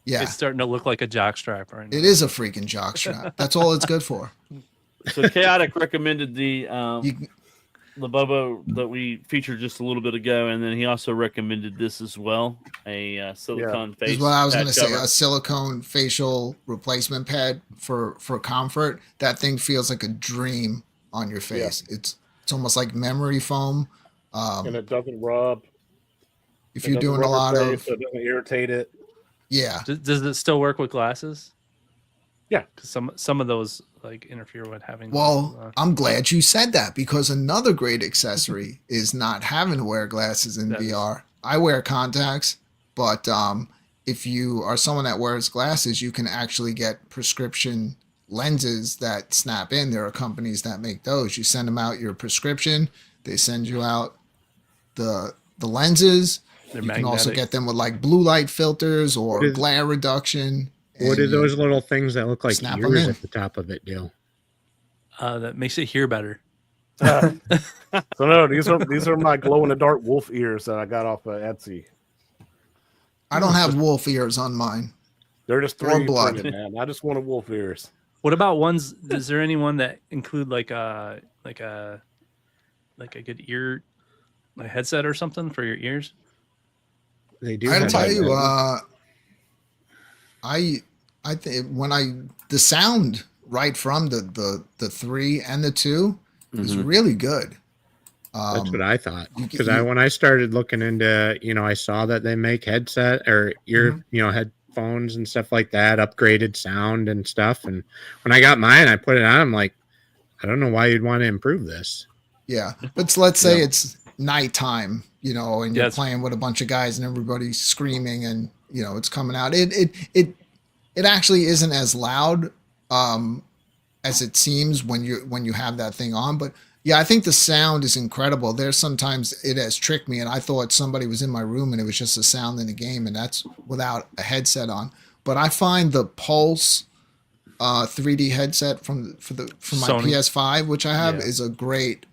S2: Yeah.
S4: It's starting to look like a jock strap right now.
S2: It is a freaking jock strap. That's all it's good for.
S1: So Chaotic recommended the Bobo that we featured just a little bit ago, and then he also recommended this as well, a silicone face.
S2: Is what I was going to say,
S1: cover.
S2: a silicone facial replacement pad for comfort. That thing feels like a dream on your face. Yeah. It's almost like memory foam.
S7: And it doesn't rub.
S2: If you're doing a lot of...
S7: It doesn't irritate it.
S2: Yeah.
S4: Does it still work with glasses?
S7: Yeah.
S4: Because some of those like interfere with having...
S2: Well, I'm glad you said that, because another great accessory is not having to wear glasses in VR. I wear contacts, but if you are someone that wears glasses, you can actually get prescription lenses that snap in. There are companies that make those. You send them out your prescription, they send you out the lenses.
S4: They're
S2: you
S4: magnetic.
S2: Can also get them with like blue light filters or glare reduction.
S5: What do those little things that look like
S2: snap
S5: ears
S2: them
S5: at the top of it do?
S4: That makes it hear better.
S7: So no, these are my glow in the dark wolf ears that I got off of Etsy.
S2: I don't have wolf ears on mine.
S7: They're just
S2: Or
S7: 3D
S2: blood.
S7: printed, man. I just wanted wolf ears.
S4: What about ones? Is there anyone that include like a good ear, like headset or something for your ears?
S5: They do.
S2: I'll
S5: have
S2: tell
S5: that,
S2: you,
S5: right?
S2: I think the sound right from the 3 and the 2 is really good.
S5: That's what I thought, because
S2: you-
S5: when I started looking into, I saw that they make headset or ear, headphones and stuff like that, upgraded sound and stuff. And when I got mine, I put it on. I'm like, I don't know why you'd want to improve this.
S2: Yeah, but let's say it's nighttime, and you're
S4: Yes.
S2: playing with a bunch of guys and everybody's screaming, and it's coming out. It actually isn't as loud as it seems when you have that thing on, but. Yeah, I think the sound is incredible. There's sometimes it has tricked me, and I thought somebody was in my room and it was just a sound in the game, and that's without a headset on. But I find the Pulse 3D headset from my
S4: Sony.
S2: PS5, which I have,
S4: Yeah.
S2: is a great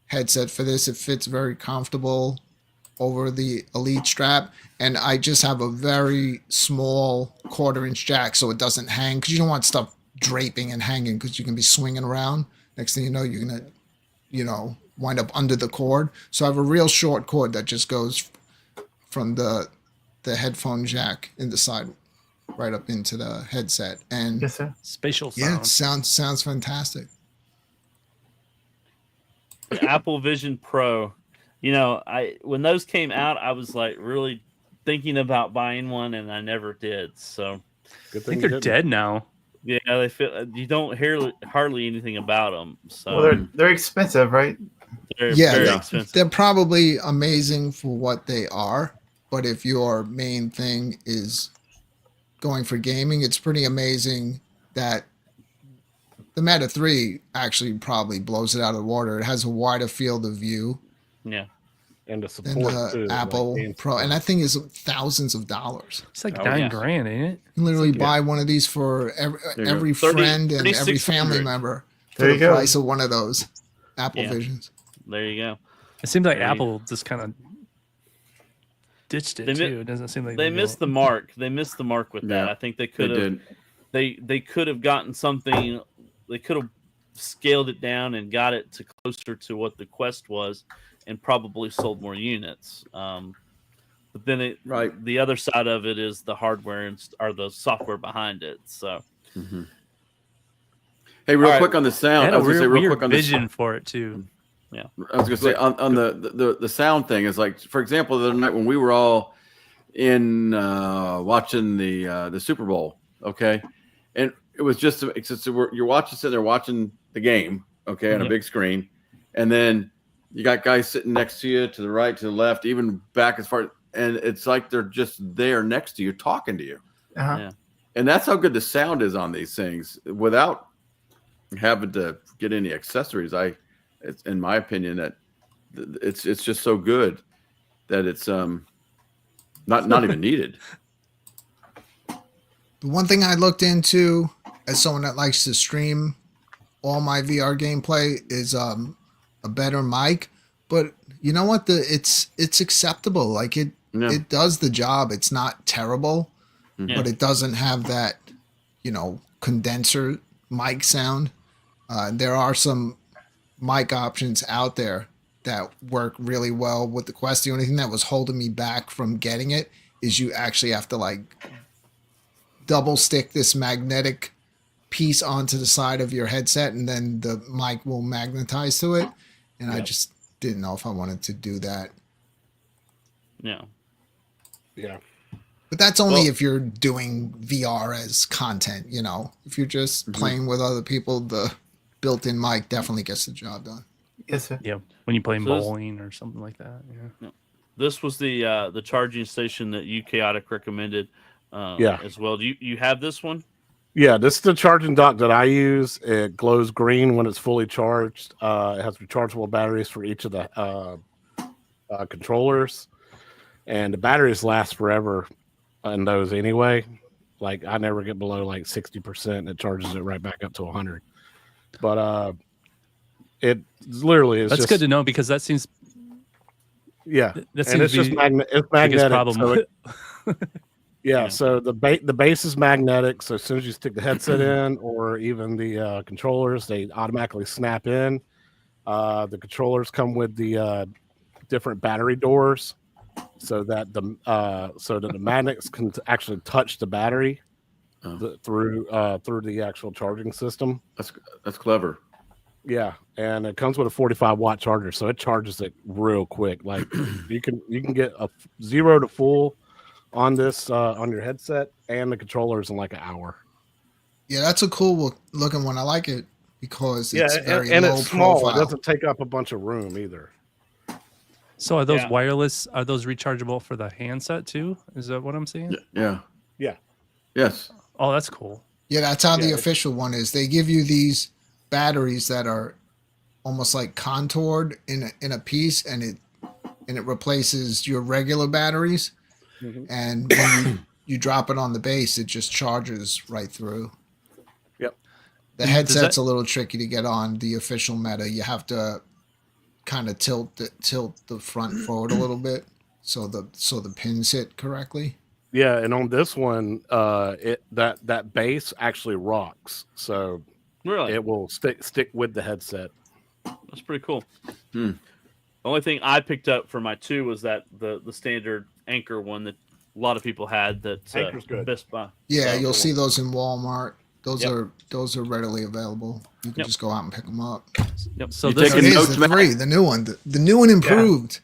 S2: headset for this. It fits very comfortable over the Elite strap, and I just have a very small 1/4-inch jack, so it doesn't hang, because you don't want stuff draping and hanging, because you can be swinging around. Next thing you know, you're gonna wind up under the cord. So I have a real short cord that just goes from the headphone jack in the side right up into the headset. And
S6: Yes, sir.
S4: Spatial
S2: yeah,
S4: sound.
S2: it sounds fantastic.
S1: The Apple Vision Pro. When those came out, I was like really thinking about buying one, and I never did. So
S7: Good
S4: I
S7: thing
S4: think
S7: you
S4: they're
S7: didn't.
S4: dead now.
S1: yeah, they feel you don't hear hardly anything about them. So
S6: Well, they're expensive, right?
S1: they're
S2: Yeah,
S1: very
S2: they-
S1: expensive.
S2: They're probably amazing for what they are, but if your main thing is going for gaming, it's pretty amazing that the Meta 3 actually probably blows it out of the water. It has a wider field of view
S1: Yeah,
S7: And the
S2: than
S7: support
S2: the
S7: too, like
S2: Apple
S7: game
S2: Pro, and
S7: support.
S2: that thing is thousands of dollars.
S4: It's like
S1: Oh,
S4: $9
S1: yeah.
S4: grand, ain't it?
S2: You can literally
S4: It's like-
S2: buy one of these for
S3: you
S2: every
S3: go.
S2: friend and every
S1: 3600.
S2: family member for
S6: There
S2: the
S6: you go.
S2: price of one of those Apple
S1: Yeah.
S2: Visions.
S1: there you go.
S4: It seems like
S1: There you-
S4: Apple just kind of ditched it
S1: They mi-
S4: too. It doesn't seem like
S1: They missed the mark. They missed the mark with that.
S3: Yeah,
S1: I think they
S3: They
S1: could have.
S3: did.
S1: They could have gotten something. They could have scaled it down and got it to closer to what the Quest was, and probably sold more units. But then
S3: Right.
S1: the other side of it is the hardware or the software behind it. So
S3: Hey, real
S1: All right.
S3: quick on the
S4: They
S3: sound.
S4: had
S3: I
S4: a
S3: was going to say
S4: weird,
S3: real
S4: weird
S3: quick on
S4: vision for it too.
S3: I was going to say on the sound thing is like, for example, the other night when we were all in watching the Super Bowl, okay, and it was just you're watching, sitting there watching the game, okay, on a
S1: Yep.
S3: big screen, and then you got guys sitting next to you, to the right, to the left, even back as far, and it's like they're just there next to you, talking to you,
S6: Uh-huh.
S1: Yeah.
S3: and that's how good the sound is on these things without having to get any accessories. It's in my opinion that it's just so good that it's not even needed.
S2: The one thing I looked into as someone that likes to stream all my VR gameplay is a better mic. But you know what? It's acceptable. Like it does the job. It's not terrible,
S1: Yeah.
S2: but it doesn't have that, condenser mic sound. There are some mic options out there that work really well with the Quest. The only thing that was holding me back from getting it is you actually have to like double stick this magnetic piece onto the side of your headset, and then the mic will magnetize to it. And I just didn't know if I wanted to do that.
S1: Yeah.
S7: Yeah.
S2: But that's only
S1: Well-
S2: if you're doing VR as content, If you're just playing with other people, the built-in mic definitely gets the job done.
S6: Yes, sir.
S4: Yeah, when you play
S1: So this-
S4: bowling or something like that. Yeah.
S1: This was the charging station that you Chaotic recommended.
S7: Yeah.
S1: As well. Do you have this one?
S7: Yeah, this is the charging dock that I use. It glows green when it's fully charged. It has rechargeable batteries for each of the controllers, and the batteries last forever in those anyway. Like I never get below like 60%. It charges it right back up to 100. But It literally is.
S4: That's
S7: just,
S4: good to know because that seems
S7: Yeah,
S4: that
S7: and
S4: seems
S7: it's just
S4: to be
S7: it's
S4: biggest
S7: magnetic.
S4: problem.
S7: So it,
S1: Yeah.
S7: so the base is magnetic. So as soon as you stick the headset in, or even the controllers, they automatically snap in. The controllers come with the different battery doors, so that the magnets can actually touch the battery through the actual charging system.
S3: That's clever.
S7: Yeah, and it comes with a 45-watt charger, so it charges it real quick. Like you can get a 0 to full on this on your headset and the controllers in like an hour.
S2: Yeah, that's a cool looking one. I like it because it's very
S7: and
S2: low
S7: it's small.
S2: profile.
S7: It doesn't take up a bunch of room either.
S4: So are those
S1: Yeah.
S4: wireless? Are those rechargeable for the handset too? Is that what I'm seeing?
S3: Yeah.
S7: Yeah.
S3: Yes.
S4: Oh, that's cool.
S2: Yeah, that's how the
S7: Yeah,
S2: official one is. They give you these batteries that are almost like contoured in a piece, and it replaces your regular batteries.
S7: Mhm.
S2: And when you drop it on the base, it just charges right through.
S7: Yep.
S2: The
S4: Does
S2: headset's
S4: that-
S2: a little tricky to get on the official Meta. You have to kind of tilt the front forward a little bit so the pins hit correctly.
S7: Yeah, and on this one, that base actually rocks, so
S1: Really?
S7: it will stick with the headset.
S1: That's pretty cool.
S3: Hmm.
S1: The only thing I picked up for my 2 was that the standard Anchor one that a lot of people had. That
S7: Anchor's good.
S1: Best Buy.
S2: Yeah,
S1: So
S2: you'll
S1: cool.
S2: see those in Walmart. Those
S1: Yep.
S2: are readily available. You can
S1: Yep.
S2: just go out and pick them up.
S1: Yep.
S4: So
S3: You
S4: this
S3: taking
S2: It
S4: is,
S3: notes,
S2: is the
S3: Matt?
S2: 3, the new one. The new one improved.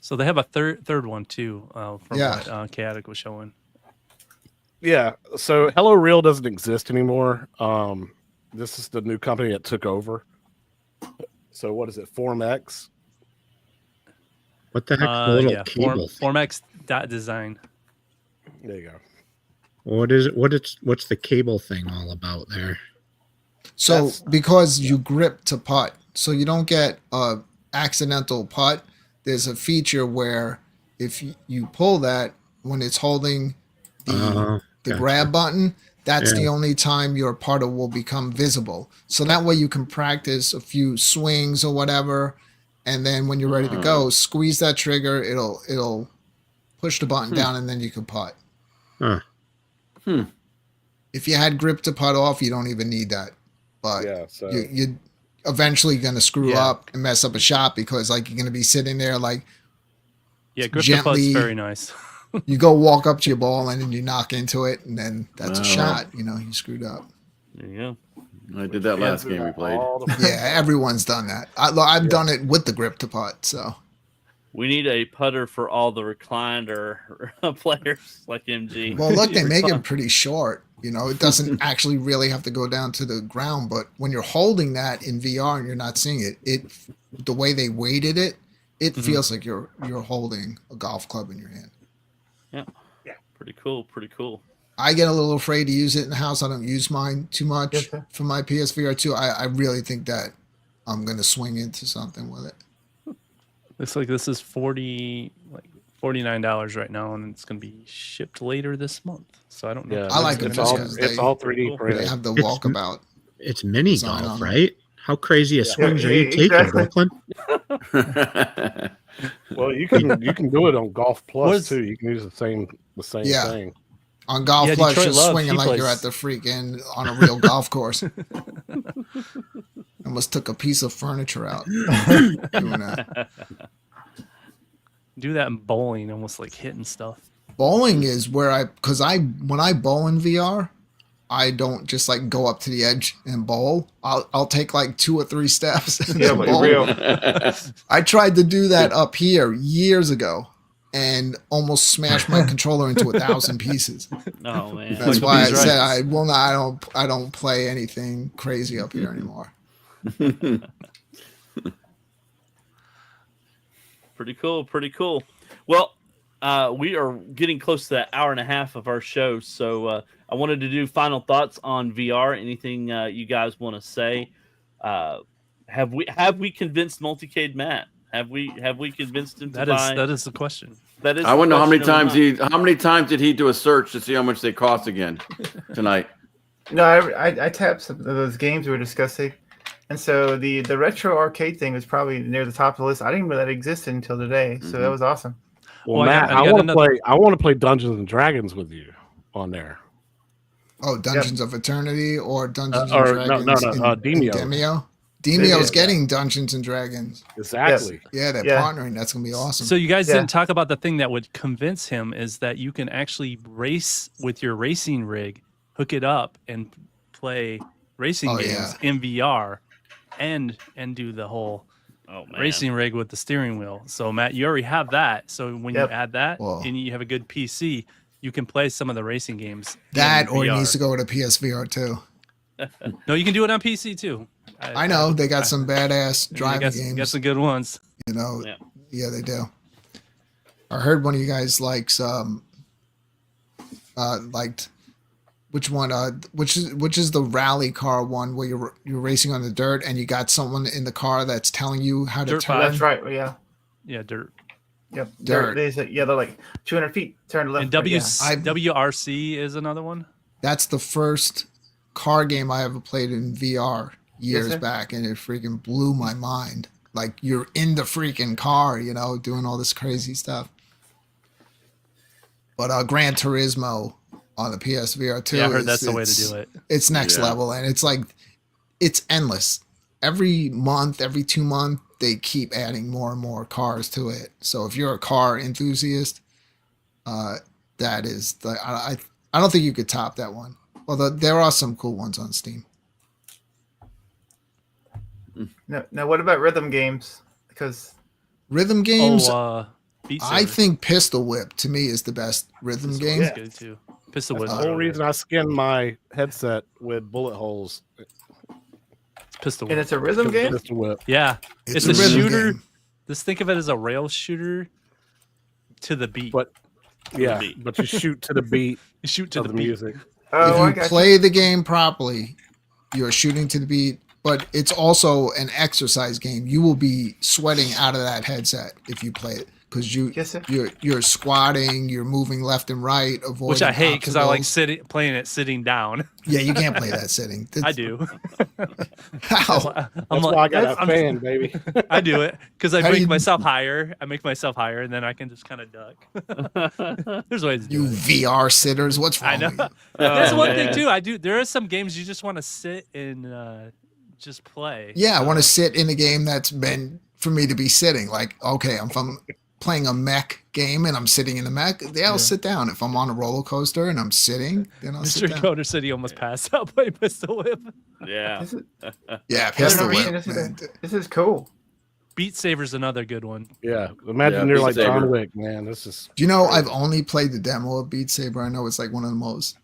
S4: so they have a third one too. From
S2: Yeah.
S4: what Chaotic was showing.
S7: Yeah, so Hello Real doesn't exist anymore. This is the new company that took over. So what is it, FormX?
S8: What the heck's the little
S4: Yeah,
S8: cable thing?
S4: Formex design.
S7: There you go.
S8: What is it? What's the cable thing all about there?
S2: So
S7: That's-
S2: because you grip to putt, so you don't get a accidental putt, there's a feature where if you pull that when it's holding the
S8: Gotcha.
S2: grab button, that's
S8: Yeah.
S2: the only time your putter will become visible. So that way you can practice a few swings or whatever, and then when you're ready to go, squeeze that trigger, it'll push the button down, and then you can putt.
S8: Huh.
S2: If you had grip to putt off, you don't even need that. But
S7: Yeah, so
S2: you're eventually going to screw
S4: Yeah.
S2: up and mess up a shot because like you're going to be sitting there like
S4: Yeah, grip the putt's
S2: Gently-
S4: very nice.
S2: you go walk up to your ball and then you knock into it and then that's a
S3: Wow.
S2: shot. You know, you screwed up.
S1: There you go.
S3: I did that last game we played.
S2: Yeah, everyone's done that. I've done it with the grip to putt. So
S1: We need a putter for all the recliner players like MG.
S2: well, look, they make it pretty short. You know, it doesn't actually really have to go down to the ground. But when you're holding that in VR and you're not seeing it the way they weighted it, it feels like you're holding a golf club in your hand.
S1: Pretty cool. Pretty cool.
S2: I get a little afraid to use it in the house. I don't use mine too much
S6: Yes, sir.
S2: for my PSVR 2. I really think that I'm going to swing into something with it.
S4: Looks like this is $49 right now, and it's going to be shipped later this month. So I don't know.
S7: Yeah,
S2: I like
S7: it's
S2: them
S7: all
S2: because
S7: it's
S2: they-
S7: all 3D
S1: Cool.
S2: They
S7: printed.
S2: have the
S8: It's-
S2: walkabout.
S8: It's mini
S2: Design
S8: golf,
S2: on it.
S8: right? How crazy a swings are you
S6: Yeah,
S8: taking,
S6: exactly.
S8: Brooklyn?
S7: Well, you can do it on Golf Plus
S4: What is-
S7: too. You can use the same
S2: Yeah.
S7: thing.
S2: On Golf
S4: Yeah,
S2: Plus,
S4: Detroit
S2: you're
S4: Love,
S2: swinging
S4: he
S2: like you're
S4: plays-
S2: at the freaking on a real golf course. Almost took a piece of furniture out doing that.
S4: Do that in bowling, almost like hitting stuff.
S2: Bowling is where when I bowl in VR, I don't just like go up to the edge and bowl. I'll take like 2 or 3 steps. and
S6: Yeah,
S2: then
S6: but
S2: bowl.
S6: real.
S2: I tried to do that up here years ago and almost smashed my controller into 1,000 pieces.
S1: Oh man.
S2: That's
S4: Like
S2: why I
S4: these
S2: said
S4: rights.
S2: I will not. I don't play anything crazy up here anymore.
S1: Pretty cool. Pretty cool. Well, we are getting close to that hour and a half of our show, so I wanted to do final thoughts on VR. Anything you guys want to say? Have we convinced Multicade Matt? Have we convinced him to buy?
S4: That is the question.
S1: That is.
S3: I want to know how many
S1: the question
S3: times how many times did he do a search to see how much they cost again tonight?
S6: No, I tapped some of those games we were discussing, And so the retro arcade thing was probably near the top of the list. I didn't even know that existed until today. So that was awesome.
S7: Well,
S4: Well, I
S7: Matt,
S4: got
S7: I want to
S4: another-
S7: play. I want to play Dungeons and Dragons with you on there.
S2: Oh, Dungeons of Eternity or Dungeons
S7: or
S2: and
S7: no,
S2: Dragons
S7: no, Demio.
S2: Demio? Demio's
S6: Yeah.
S2: getting Dungeons and Dragons.
S7: Exactly.
S2: Yeah, they're
S6: Yeah.
S2: partnering. That's gonna be awesome.
S4: So you guys
S6: Yeah.
S4: didn't talk about the thing that would convince him is that you can actually race with your racing rig, hook it up, and play racing games in VR, and do the whole racing rig with the steering wheel. So Matt, you already have that. So when you add that and you have a good PC, you can play some of the racing games.
S2: That
S4: in
S2: or it
S4: VR.
S2: needs to go to PSVR too.
S4: No, you can do it on PC too.
S2: I know they got some badass driving games.
S4: Got some good ones.
S2: You know, yeah, they do. I heard one of you guys liked which one? Which is the rally car one where you're racing on the dirt and you got someone in the car that's telling you how to
S4: Dirt
S2: turn.
S6: That's right. Yeah.
S4: Yeah, dirt.
S6: Yep.
S2: Dirt.
S6: They're like 200 feet. Turn left.
S4: And
S6: right, yeah.
S4: WRC is another one.
S2: That's the first car game I ever played in VR years
S6: sir.
S2: back, and it freaking blew my mind. Like you're in the freaking car, you know, doing all this crazy stuff. But Gran Turismo on the PSVR 2.
S4: Yeah, I heard that's the way to do it.
S2: It's next level, and it's like it's endless. Every month, every 2 months, they keep adding more and more cars to it. So if you're a car enthusiast, that is the I don't think you could top that one. Although there are some cool ones on Steam.
S6: Now, what about rhythm games? Because
S2: Rhythm games,
S4: Beat
S2: I
S4: Saber.
S2: think Pistol Whip to me is the best rhythm game.
S4: That's good too. Pistol
S7: That's
S4: Whip.
S7: the whole reason I skinned my headset with bullet holes.
S4: Pistol
S6: and
S4: Whip.
S6: it's a rhythm game.
S7: Pistol whip.
S4: Yeah, it's a
S2: rhythm
S4: shooter.
S2: game.
S4: Just think of it as a rail shooter to the beat.
S7: But yeah,
S1: beat.
S7: but you shoot to the beat
S4: You shoot to
S7: of
S4: the
S7: the
S4: beat.
S7: music.
S6: Oh, I
S2: If you
S6: got
S2: play the game properly, you're shooting to the beat, but it's also an exercise game. You will be sweating out of that headset if you play it because
S6: Yes, sir.
S2: you're squatting, you're moving left and right, avoiding
S4: Which I hate because I like
S2: obstacles.
S4: playing it sitting down.
S2: Yeah, you can't play that sitting.
S4: I do.
S2: How?
S7: That's why I got a fan, baby.
S4: I do it because I
S2: How do
S4: make
S2: you-
S4: myself higher. I make myself higher, and then I can just kind of duck. There's ways to do
S2: You
S4: it.
S2: VR sitters, what's wrong
S4: I know.
S2: with you?
S4: That's one thing
S1: man.
S4: too. I do. There are some games you just want to sit and just play.
S2: Yeah, I want to sit in a game that's been for me to be sitting. Like, okay, I'm playing a mech game and I'm sitting in the mech. Yeah, I'll sit down. If I'm on a roller coaster and I'm sitting, then I'll sit
S4: Mr.
S2: down.
S4: Coder said he almost passed out playing Pistol Whip.
S1: Yeah.
S6: This is,
S2: Yeah,
S6: I've
S2: Pistol
S6: never seen
S2: Whip.
S6: this,
S2: Man.
S6: this is cool.
S4: Beat Saber's another good one.
S7: Yeah, imagine
S3: Yeah,
S7: you're
S3: Beat
S7: like
S3: Saber.
S7: John Wick, man. This is
S2: Do you know I've only played the demo of Beat Saber? I know it's like one of the most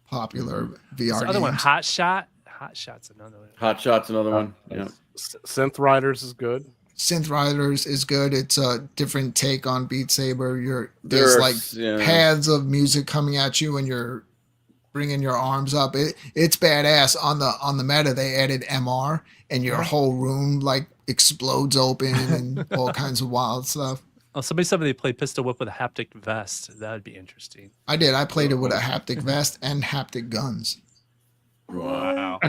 S2: popular VR
S4: The other one,
S2: games.
S4: Hot Shot. Hot Shot's another one.
S3: Hot Shot's another one. Yeah.
S7: Synth Riders is good.
S2: Synth Riders is good. It's a different take on Beat Saber. There's like
S3: yeah.
S2: paths of music coming at you and you're bringing your arms up. It's badass. On the meta, they added MR and your whole room like explodes open and all kinds of wild stuff.
S4: Oh, somebody said they play Pistol Whip with a haptic vest. That would be interesting.
S2: I did. I played it with a haptic vest and haptic guns.
S1: Wow.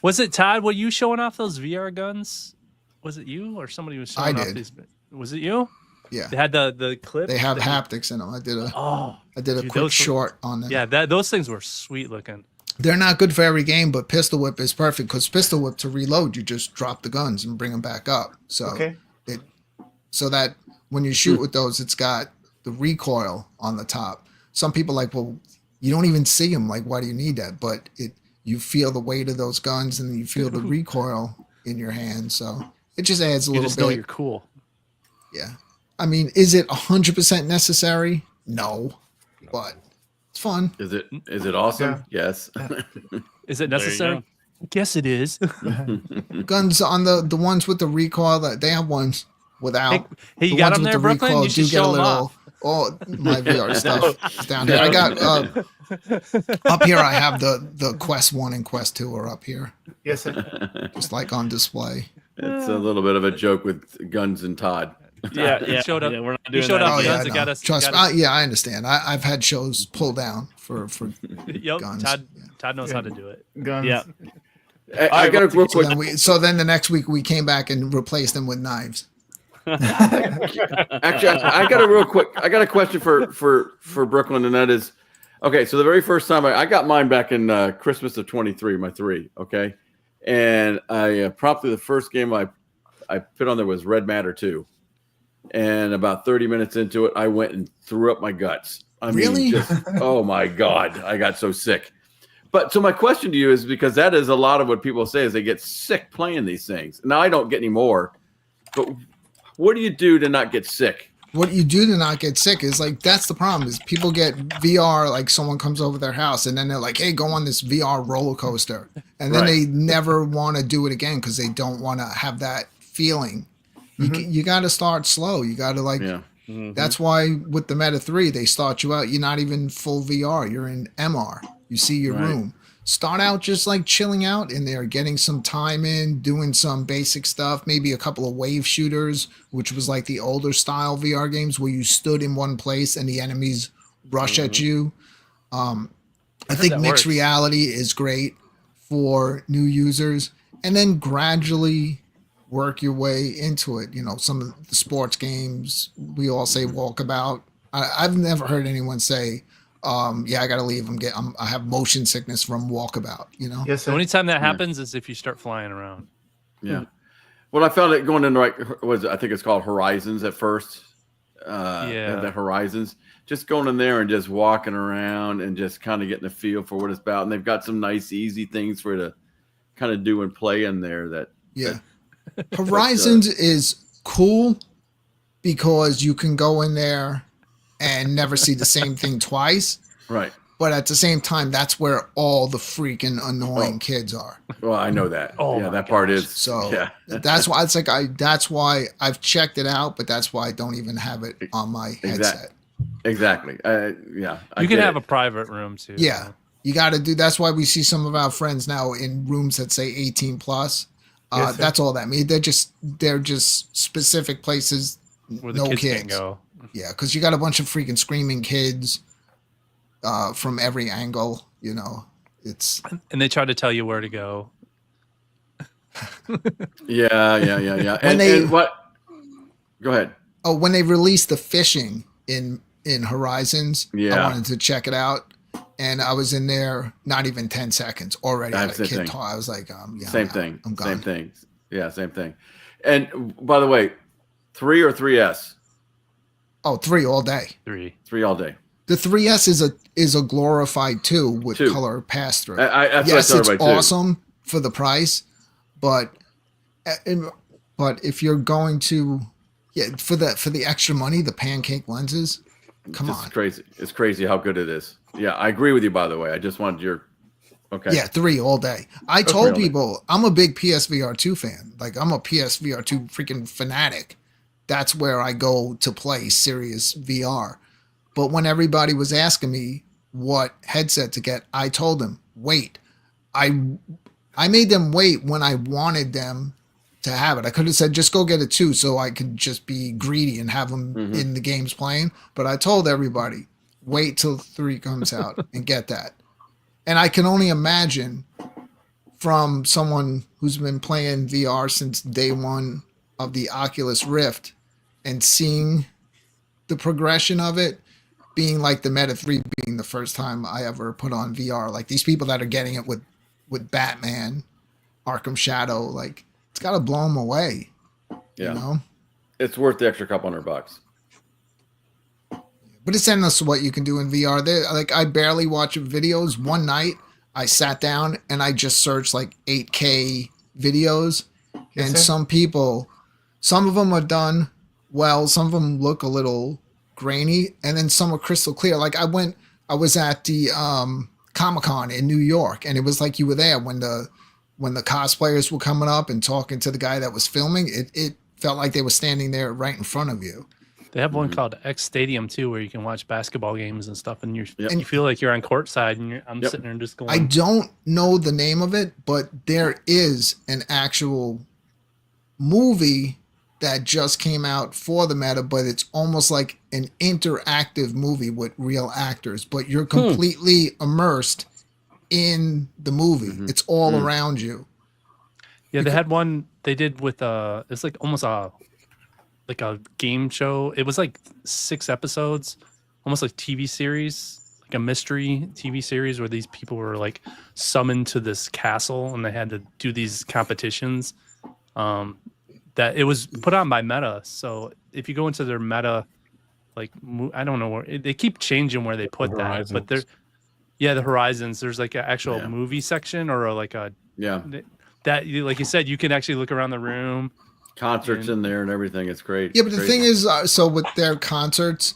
S4: Was it Todd? Were you showing off those VR guns? Was it you or somebody was showing
S2: I
S4: off
S2: did.
S4: these? Was it you?
S2: Yeah.
S4: They had the clip.
S2: They have
S4: that-
S2: haptics in them. I did
S4: Oh,
S2: a
S4: dude,
S2: quick
S4: those-
S2: short on them.
S4: yeah. Those things were sweet looking.
S2: They're not good for every game, but Pistol Whip is perfect because Pistol Whip to reload, you just drop the guns and bring them back up. So
S6: Okay.
S2: so that when you shoot with those, it's got the recoil on the top. Some people like, well, you don't even see them. Like, why do you need that? But you feel the weight of those guns and you feel the recoil in your hand. So it just adds a
S4: You
S2: little
S4: just know
S2: bit.
S4: you're cool.
S2: Yeah. I mean, is it 100% necessary? No, but it's fun.
S3: Is it awesome? Yes.
S4: Is it
S1: There you
S4: necessary? Yes, it is.
S2: Guns on the ones with the recoil, that they have ones without.
S4: Hey, you
S2: The
S4: got
S2: ones
S4: them
S2: with
S4: there,
S2: the
S4: Brooklyn?
S2: recoil
S4: You should show them off.
S2: Oh, my VR stuff is down here. I got up here. I have the Quest 1 and Quest 2 are up here,
S6: Yes, sir.
S2: just like on display.
S3: It's a little bit of a joke with Guns and Todd.
S1: Yeah.
S4: showed up-
S1: Yeah, we're not
S4: you
S1: doing
S4: showed
S1: that.
S4: up
S2: Oh
S4: guns
S2: yeah,
S4: that
S2: no.
S4: got us-
S2: Trust
S4: got us-
S2: me. Yeah, I understand. I've had shows pull down for
S4: Yep.
S2: guns.
S4: Todd knows how to do it.
S6: Guns.
S1: Yeah.
S3: I got a real
S2: So
S3: quick.
S2: then the next week we came back and replaced them with knives.
S3: Actually, I got a real quick. I got a question for Brooklyn, and that is, okay. So the very first time I got mine back in Christmas of 23, my 3. Okay, and I promptly the first game I put on there was Red Matter 2, and about 30 minutes into it, I went and threw up my guts. I
S2: Really?
S3: mean, just oh my god, I got so sick. But so my question to you is, because that is a lot of what people say is they get sick playing these things. Now I don't get any more, but what do you do to not get sick?
S2: What you do to not get sick is like, that's the problem is people get VR, like someone comes over their house and then they're like, hey, go on this VR roller coaster. And then they never want to do it again because they don't want to have that feeling. You got to start slow. You got to like, that's why with the Meta 3, they start you out. You're not even full VR. You're in MR. You see your room. Start out just like chilling out in there, getting some time in, doing some basic stuff, maybe a couple of wave shooters, which was like the older style VR games where you stood in one place and the enemies rush at you. I think mixed reality is great for new users, and then gradually work your way into it. You know, some of the sports games, we all say walkabout. I've never heard anyone say, yeah, I gotta leave. I have motion sickness from walkabout. You know.
S6: Yes,
S4: The
S6: sir.
S4: only time that happens is if you start flying around.
S3: Yeah. Well, I found it going into I think it's called Horizons at first. The Horizons. Just going in there and just walking around and just kind of getting a feel for what it's about. And they've got some nice, easy things for you to kind of do and play in there.
S2: Horizons is cool because you can go in there and never see the same thing twice.
S3: Right.
S2: But at the same time, that's where all the freaking annoying kids are.
S3: Well, I know that. That part is.
S2: So that's why it's like that's why I've checked it out, but that's why I don't even have it on my headset.
S3: Exactly.
S4: You can have a private room too.
S2: Yeah. You got to do. That's why we see some of our friends now in rooms that say 18 plus. That's all that means. They're just specific places.
S4: Where the kids can't go.
S2: Yeah, because you got a bunch of freaking screaming kids from every angle. You know,
S4: and they try to tell you where to go.
S3: Yeah. And what? Go ahead.
S2: Oh, when they released the fishing in Horizons, I wanted to check it out. And I was in there not even 10 seconds already. I was like,
S3: same thing.
S2: I'm gone.
S3: Same thing. Yeah, same thing. And by the way, 3 or 3S?
S2: Oh, 3 all day.
S3: 3 all day.
S2: The 3S is a glorified 2 with color pass through.
S3: Yes,
S2: it's awesome for the price, but if you're going to for the extra money, the pancake lenses, come on.
S3: It's crazy. It's crazy how good it is. Yeah, I agree with you, by the way. I just wanted your okay.
S2: Yeah, 3 all day. I told people I'm a big PSVR 2 fan. Like I'm a PSVR 2 freaking fanatic. That's where I go to play serious VR. But when everybody was asking me what headset to get, I told them, wait. I made them wait when I wanted them to have it. I could have said, just go get a 2 so I could just be greedy and have them in the games playing. But I told everybody, wait till 3 comes out and get that. And I can only imagine from someone who's been playing VR since day one of the Oculus Rift and seeing the progression of it being like the Meta 3 being the first time I ever put on VR. Like these people that are getting it with Batman, Arkham Shadow, like it's got to blow them away.
S3: Yeah.
S2: You know?
S3: It's worth the extra couple $100.
S2: But it's endless what you can do in VR. Like I barely watch videos. One night I sat down and I just searched like 8K videos. And some of them are done well. Some of them look a little grainy, and then some are crystal clear. Like I was at the Comic-Con in New York, and it was like you were there when the cosplayers were coming up and talking to the guy that was filming. It felt like they were standing there right in front of you.
S4: They have one called X Stadium too, where you can watch basketball games and stuff, and you feel like you're on courtside, and I'm sitting there and just going.
S2: I don't know the name of it, but there is an actual movie that just came out for the Meta, but it's almost like an interactive movie with real actors, but you're completely immersed in the movie. It's all around you.
S4: Yeah, they had one they did with it's like almost a game show. It was like 6 episodes, almost like TV series, like a mystery TV series where these people were like summoned to this castle and they had to do these competitions. That it was put on by Meta. So if you go into their Meta, like I don't know where they keep changing where they put that, but they're the Horizons. There's like an actual movie section or like a that like you said, you can actually look around the room.
S3: Concerts in there and everything. It's great.
S2: Yeah, but the thing is, so with their concerts,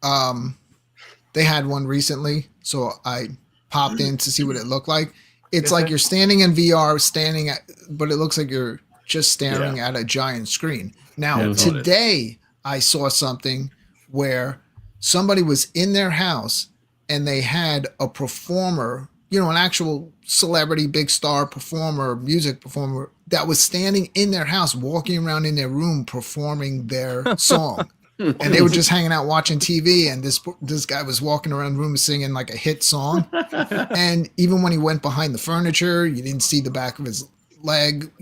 S2: they had one recently, so I popped in to see what it looked like. It's like you're standing in VR, but it looks like you're just staring at a giant screen. Now, today I saw something where somebody was in their house and they had a performer, an actual celebrity, big star performer, music performer that was standing in their house, walking around in their room, performing their song. And they were just hanging out watching TV. And this guy was walking around the room singing like a hit song. And even when he went behind the furniture, you didn't see the back of his leg,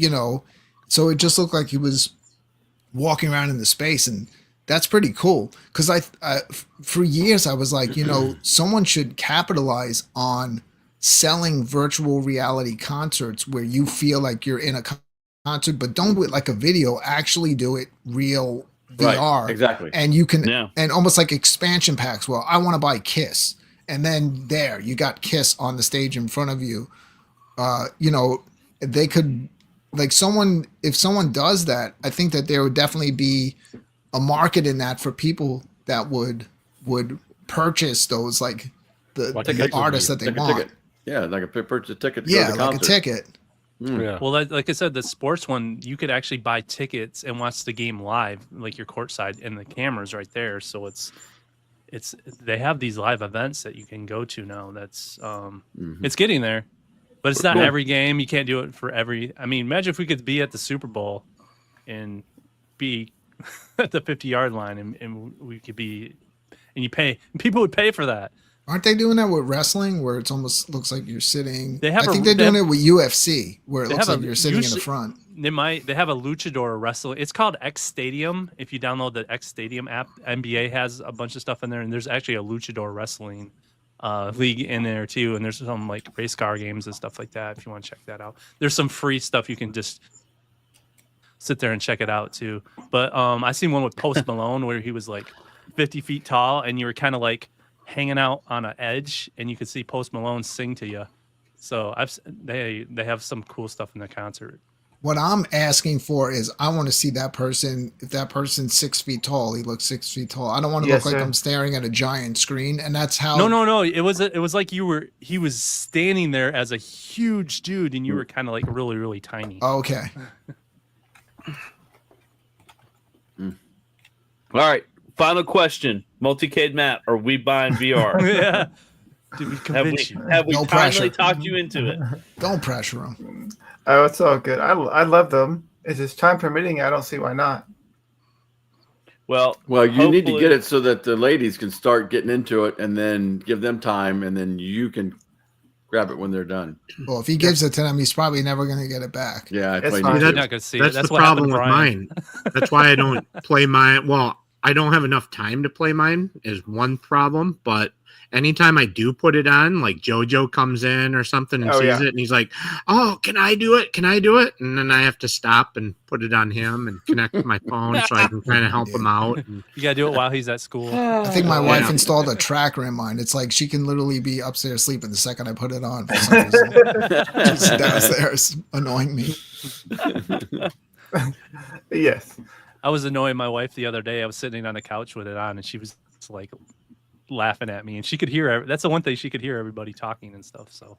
S2: So it just looked like he was walking around in the space. And that's pretty cool. Because for years, I was like, someone should capitalize on selling virtual reality concerts where you feel like you're in a concert, but don't do it like a video, actually do it real VR.
S3: Right, exactly.
S2: And you can, and almost like expansion packs. Well, I want to buy Kiss. And then there you got Kiss on the stage in front of you. They could, like if someone does that, I think that there would definitely be a market in that for people that would purchase those, like the artists that they want.
S3: Ticket. Yeah, like a purchase a ticket. To
S2: yeah,
S3: go to the
S2: like
S3: concert.
S2: a ticket.
S7: Yeah.
S4: Well, like I said, the sports one, you could actually buy tickets and watch the game live, like your courtside, and the camera's right there. So it's they have these live events that you can go to now. That's it's getting there, but it's not every game. You can't do it for every. I mean, imagine if we could be at the Super Bowl and be at the 50-yard line, and we could be, and you pay. People would pay for that.
S2: Aren't they doing that with wrestling, where it's almost looks like you're sitting?
S4: I think
S2: they're doing it with UFC, where it looks like you're sitting in the front.
S4: They have a luchador wrestling. It's called X Stadium. If you download the X Stadium app, NBA has a bunch of stuff in there, and there's actually a luchador wrestling league in there too. And there's some like race car games and stuff like that. If you want to check that out, there's some free stuff you can just sit there and check it out too. But I seen one with Post Malone where he was like 50 feet tall, and you were kind of like hanging out on an edge, and you could see Post Malone sing to you. So they have some cool stuff in the concert.
S2: What I'm asking for is I want to see that person. If that person's 6 feet tall, he looks 6 feet tall. I don't want to look like I'm staring at a giant screen. And that's how.
S4: No. It was like he was standing there as a huge dude, and you were kind of like really, really tiny.
S2: Okay.
S1: All right. Final question. Multicade map. Are we buying VR?
S4: Yeah. Did we convince you?
S1: Have we
S2: No
S1: kindly
S2: pressure.
S1: talked you into it?
S2: Don't pressure them.
S6: Oh, it's all good. I love them. It's just time permitting. I don't see why not.
S1: Well,
S3: you need to get it so that the ladies can start getting into it, and then give them time, and then you can grab it when they're done.
S2: Well, if he gives it to them, he's probably never going to get it back.
S3: Yeah,
S6: It's
S3: I
S6: fine.
S4: You're not gonna see it.
S8: That's
S4: That's
S8: the
S4: what
S8: problem
S4: happened,
S8: with
S4: Brian.
S8: mine. That's why I don't play mine. Well, I don't have enough time to play mine is one problem, but anytime I do put it on, like JoJo comes in or something and sees it, and he's like, "Oh, can I do it? Can I do it?" And then I have to stop and put it on him and connect to my phone so I can kind of help him out. And,
S4: You gotta do it while he's at school.
S2: I think my wife installed a tracker in mine. It's like she can literally be upstairs sleeping the second I put it on. For some reason. She's downstairs annoying me.
S6: Yes.
S4: I was annoying my wife the other day. I was sitting on the couch with it on, and she was like laughing at me, and she could hear. That's the one thing, she could hear everybody talking and stuff. So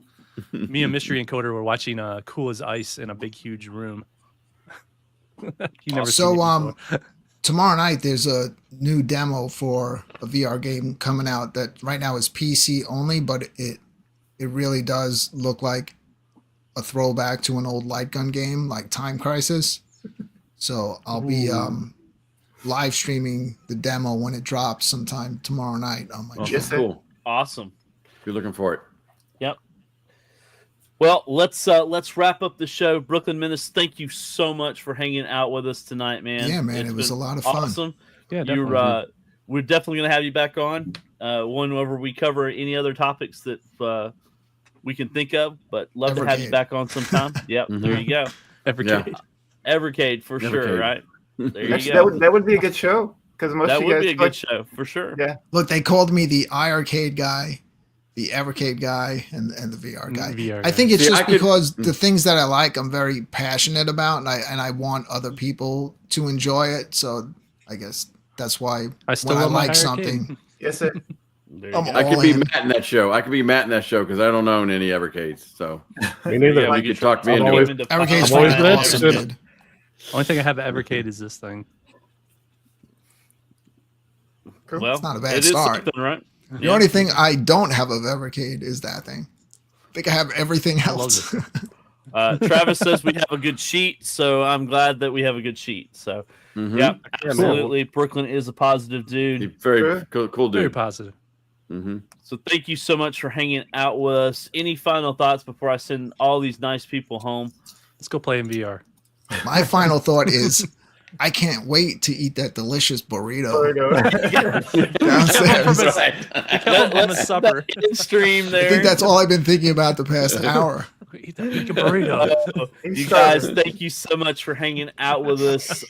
S4: me and Mystery Encoder were watching Cool as Ice in a big, huge room. You never seen it before.
S2: Tomorrow night there's a new demo for a VR game coming out that right now is PC only, but it really does look like a throwback to an old light gun game like Time Crisis. So I'll be live streaming the demo when it drops sometime tomorrow night on my channel.
S6: Yes, sir.
S3: Cool.
S1: Awesome.
S3: You're looking for it.
S1: Yep. Well, let's wrap up the show. Brooklyn Menace, thank you so much for hanging out with us tonight, man.
S2: Yeah, man, it was a lot of fun.
S1: Awesome.
S4: Yeah, definitely.
S1: We're definitely going to have you back on whenever we cover any other topics that we can think of. But love to have you back on sometime. Yep, there you go. Evercade for sure, right? There you go.
S6: That would be a good show because most
S1: that
S6: of you
S1: would
S6: guys
S1: be a good show for sure.
S6: Yeah.
S2: Look, they called me the iArcade guy, the Evercade guy, and the VR guy. I think it's just because the things that I like, I'm very passionate about, and I want other people to enjoy it. So I guess that's why when I like something,
S6: yes, sir.
S3: I could be Matt in that show. Because I don't own any Evercades. So
S7: Me neither.
S3: You could talk me into it.
S2: Evercade's awesome, dude.
S4: Only thing I have at Evercade is this thing.
S1: Well,
S2: it's not a bad start,
S1: right?
S2: The only thing I don't have of Evercade is that thing. I think I have everything else.
S1: Travis says we have a good sheet, so I'm glad that we have a good sheet. So, yeah, absolutely. Brooklyn is a positive dude.
S3: Very cool dude.
S4: Very positive.
S1: So thank you so much for hanging out with us. Any final thoughts before I send all these nice people home?
S4: Let's go play in VR.
S2: My final thought is I can't wait to eat that delicious burrito downstairs.
S1: Let's supper. Stream there.
S2: I think that's all I've been thinking about the past hour.
S4: Eat that burrito.
S1: You guys, thank you so much for hanging out with us.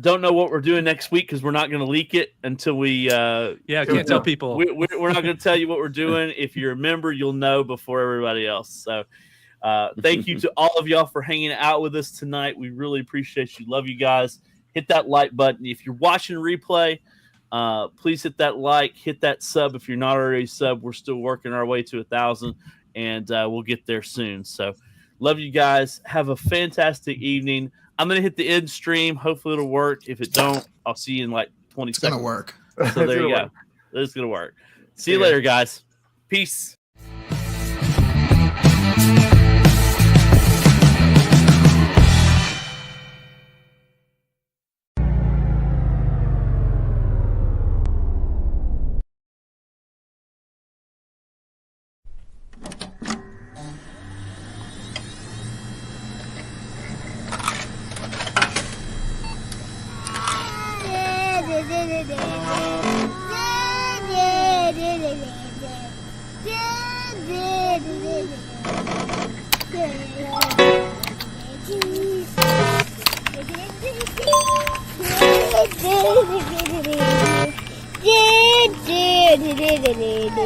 S1: Don't know what we're doing next week because we're not going to leak it until we.
S4: Can't tell people.
S1: We're not going to tell you what we're doing. If you're a member, you'll know before everybody else. So, thank you to all of y'all for hanging out with us tonight. We really appreciate you. Love you guys. Hit that like button if you're watching replay. Please hit that like, hit that sub if you're not already sub. We're still working our way to 1,000. And we'll get there soon. So, love you guys. Have a fantastic evening. I'm going to hit the end stream. Hopefully, it'll work. If it don't, I'll see you in like 20 seconds.
S2: It's going to work.
S1: So, there you go. It's going to work. See you later, guys. Peace.
S9: Did